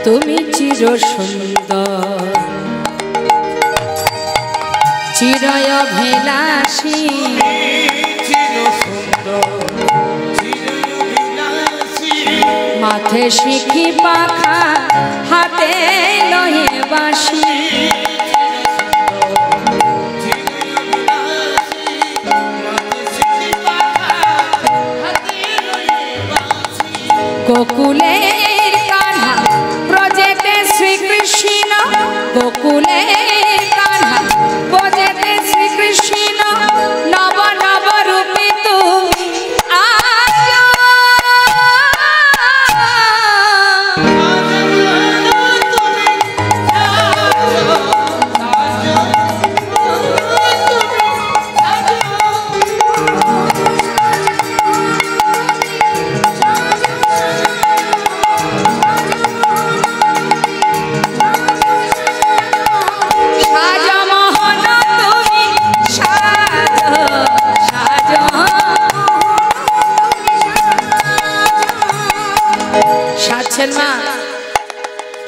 তুমি চির সুন্দর চিরয় অভিলাষী, মাথে শিখি পাখা হাতে লয়ে বাঁশি, গোকুলের কান্হা ব্রজেতে শ্রীকৃষ্ণ, গোকুলের কান্হা ব্রজেতে শ্রীকৃষ্ণ, নব নব রূপে তুমি আজ।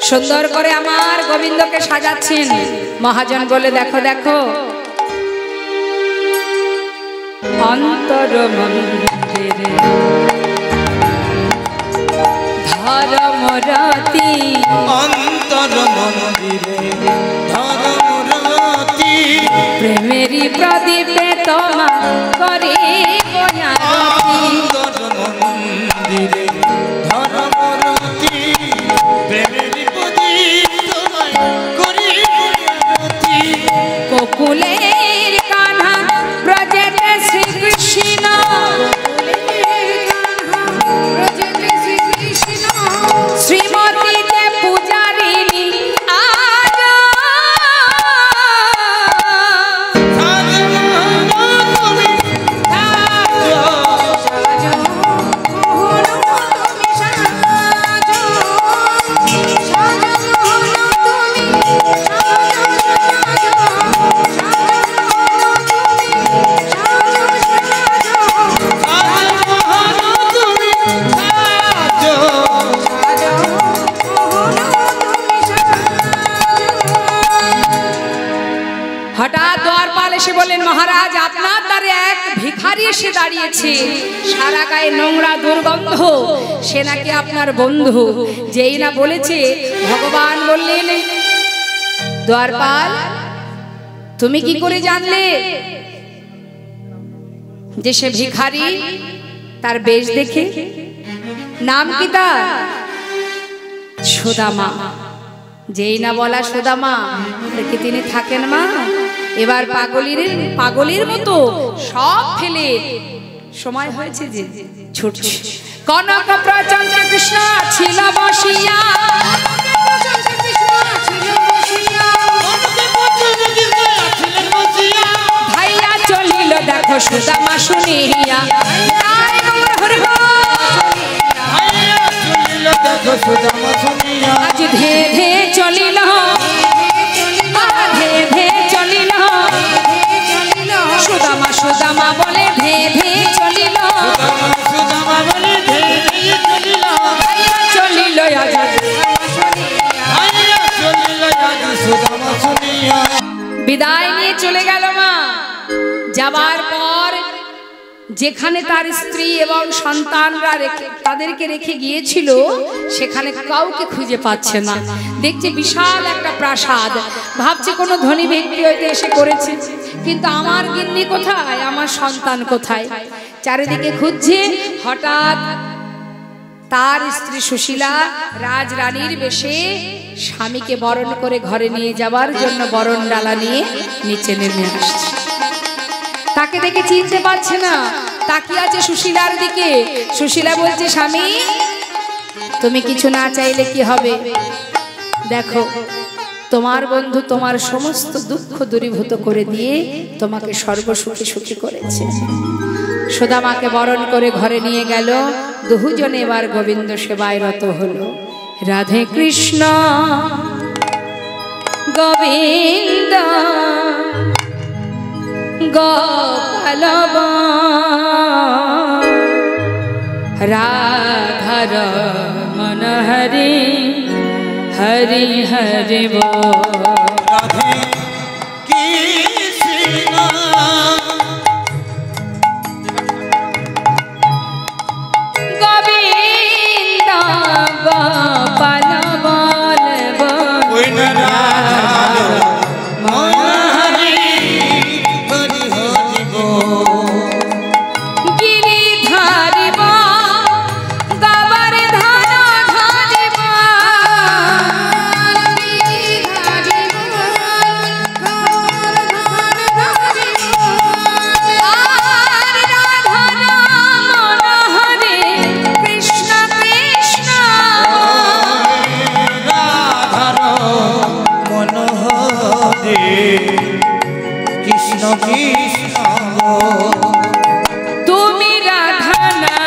সুন্দর করে আমার গোবিন্দকে সাজাচ্ছেন। মহাজন বলে, দেখো দেখো অন্তর মন্দিরে ধর্মরতি, অন্তর মন্দিরে ধর্মরতি, প্রেমেরই প্রদীপে তোমা করি অন্তর মন্দিরে ধর্মরতি, প্রেমেরই প্রদীপ তোমায় করি আরতি, গোকুলের কান্হা ব্রজেতে শ্রীকৃষ্ণ, শ্রীমতীতে পূজারিণী আজ। হঠাৎ দ্বারপাল এসে বললেন, মহারাজ আপনার দ্বারে এক ভিখারি এসে দাঁড়িয়েছে, সারা গায়ে নোংরা দুর্গন্ধ, সে নাকি আপনার বন্ধু। যেই না বলেছে, ভগবান বললেন, দ্বারপাল তুমি কি করে জানলে যে সে ভিখারি? তার বেশ দেখে। নাম কি তার? সুদামা। যেই না বলা সুদামা, দেখে তিনি থাকেন মা। এবার পাগলের মতো সব ফেলে, সময় হয়েছে যে ছুটছে, কনক প্রচন্ড কৃষ্ণ ছিল বসিয়া, ভাইয়া চলিল দেখো সুদামা শুনিয়া, আজ ধে ধে চলিল, ধে ধে চলিল, সুদামা সুদামা বলে ধে ধে চলিল, চলিল বিদায় নিয়ে চলে গেল মা। যাবার পর যেখানে তার স্ত্রী এবং সন্তানরা তাদেরকে রেখে গিয়েছিল সেখানে কাউকে খুঁজে পাচ্ছে না। দেখছে বিশাল একটা প্রাসাদ, ভাবছে কোনো ধনী ব্যক্তি হয়তো এসে করেছে, কিন্তু আমার গিন্নি কোথায়, আমার সন্তান কোথায়, চারিদিকে খুঁজছে। হঠাৎ তার স্ত্রী সুশীলা রাজরানীর বেশে স্বামীকে বরণ করে ঘরে নিয়ে যাবার জন্য বরণ ডালা নিয়ে নিচে নেমে আসছে। তাকে দেখে চিনতে পারছে না, তাকিয়ে আছে সুশীলার দিকে। সুশীলা বলছে, স্বামী তুমি কিছু না চাইলে কি হবে, দেখো তোমার বন্ধু তোমার সমস্ত দুঃখ দূরীভূত করে দিয়ে তোমাকে সর্বসুখী সুখী করেছে। সুদামাকে বরণ করে ঘরে নিয়ে গেল, দুজনে এবার গোবিন্দ সেবায় রত হলো। রাধে কৃষ্ণ গোবিন্দ গোপাল রাধা রমণ হরি হরি হরি রাধে কৃষ্ণ গোবিন্দ গোপাল তুমি রাধানা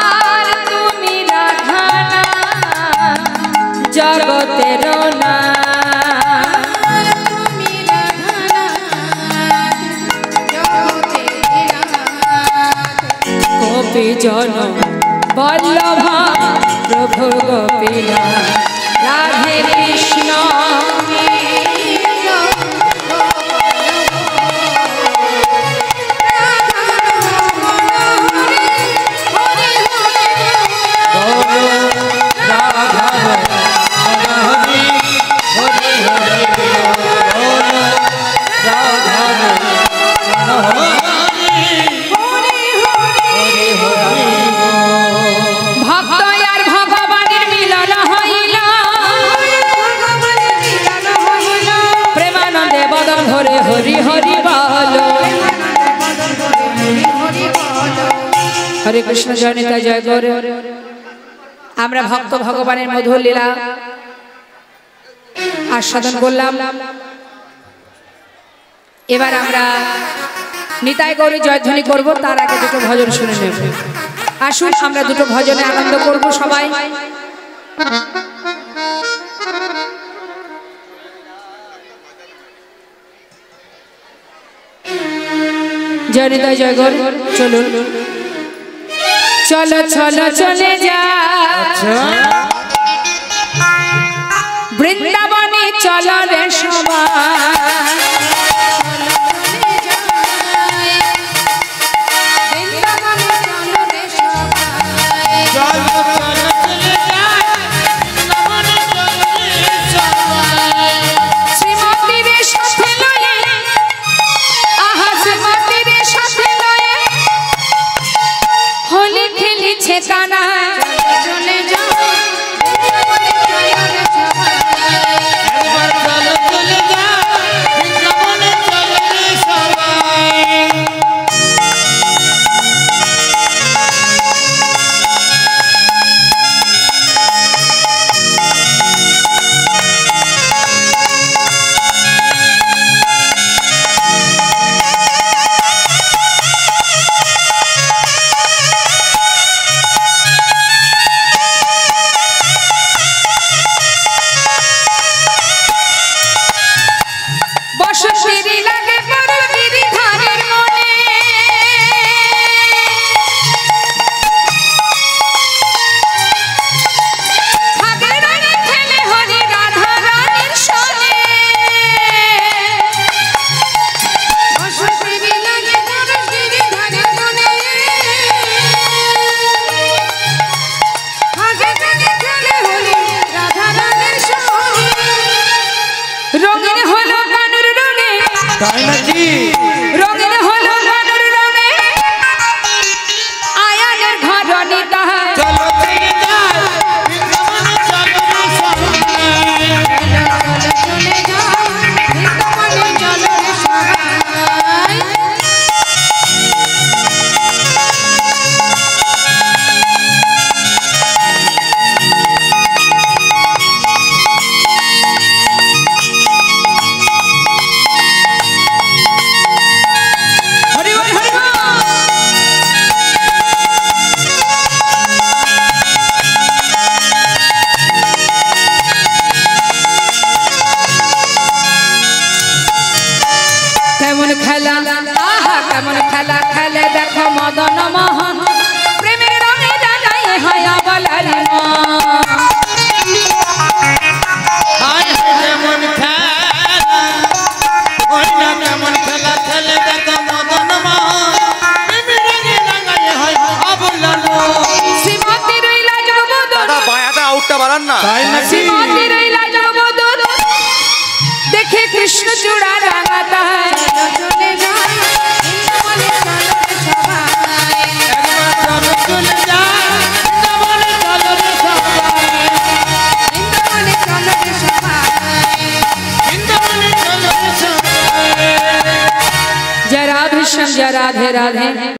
আর তুমি রাধানা জগতের না, তুমি রাধানা গোপী জন বল্লভ প্রভু গোপীনা রাধে কৃষ্ণ হরে কৃষ্ণ জয় নিতাই জয় গৌর। আমরা ভক্ত ভগবানের মধুর লীলা আস্বাদন করলাম। এবার আমরা নিতাই গৌরে জয়ধ্বনি করব, তার আগে দুটো ভজন শুনে নেব। আসুন আমরা দুটো ভজনে আনন্দ করব সবাই। জয় নিতাই জয় গৌর। চলুন চলো চলো চলে যা বৃন্দাবনে, চলো রে সবাই নাকি রঙিন হলো ঘরের রঙে আয়ানের ঘর রনিতা চলো চলে যাই বৃন্দাবনে চলো রে কেমন খেলা আহা কেমন খেলা খেলে দেখো মদন মোহন প্রেমের রঙে জানাই হয় বলার হায় কেমন খেলা ওই না কেমন খেলা খেলে দেখো মদন মোহন প্রেমের রঙে রাঙায় হয় অবলানো শ্রীমতী রইলা জগবদন দাদা বায়াটা আউটটা বাড়ান না তাই নাকি শ্রীমতী রইলা জগবদন দেখে কৃষ্ণ চূড়া রাঙাতা চলে যায় একবার চলো চলে যাই বৃন্দাবনে চলো রে সবাই বৃন্দাবনে চলো রে সবাই जय राधे श्याम जय राधे राधे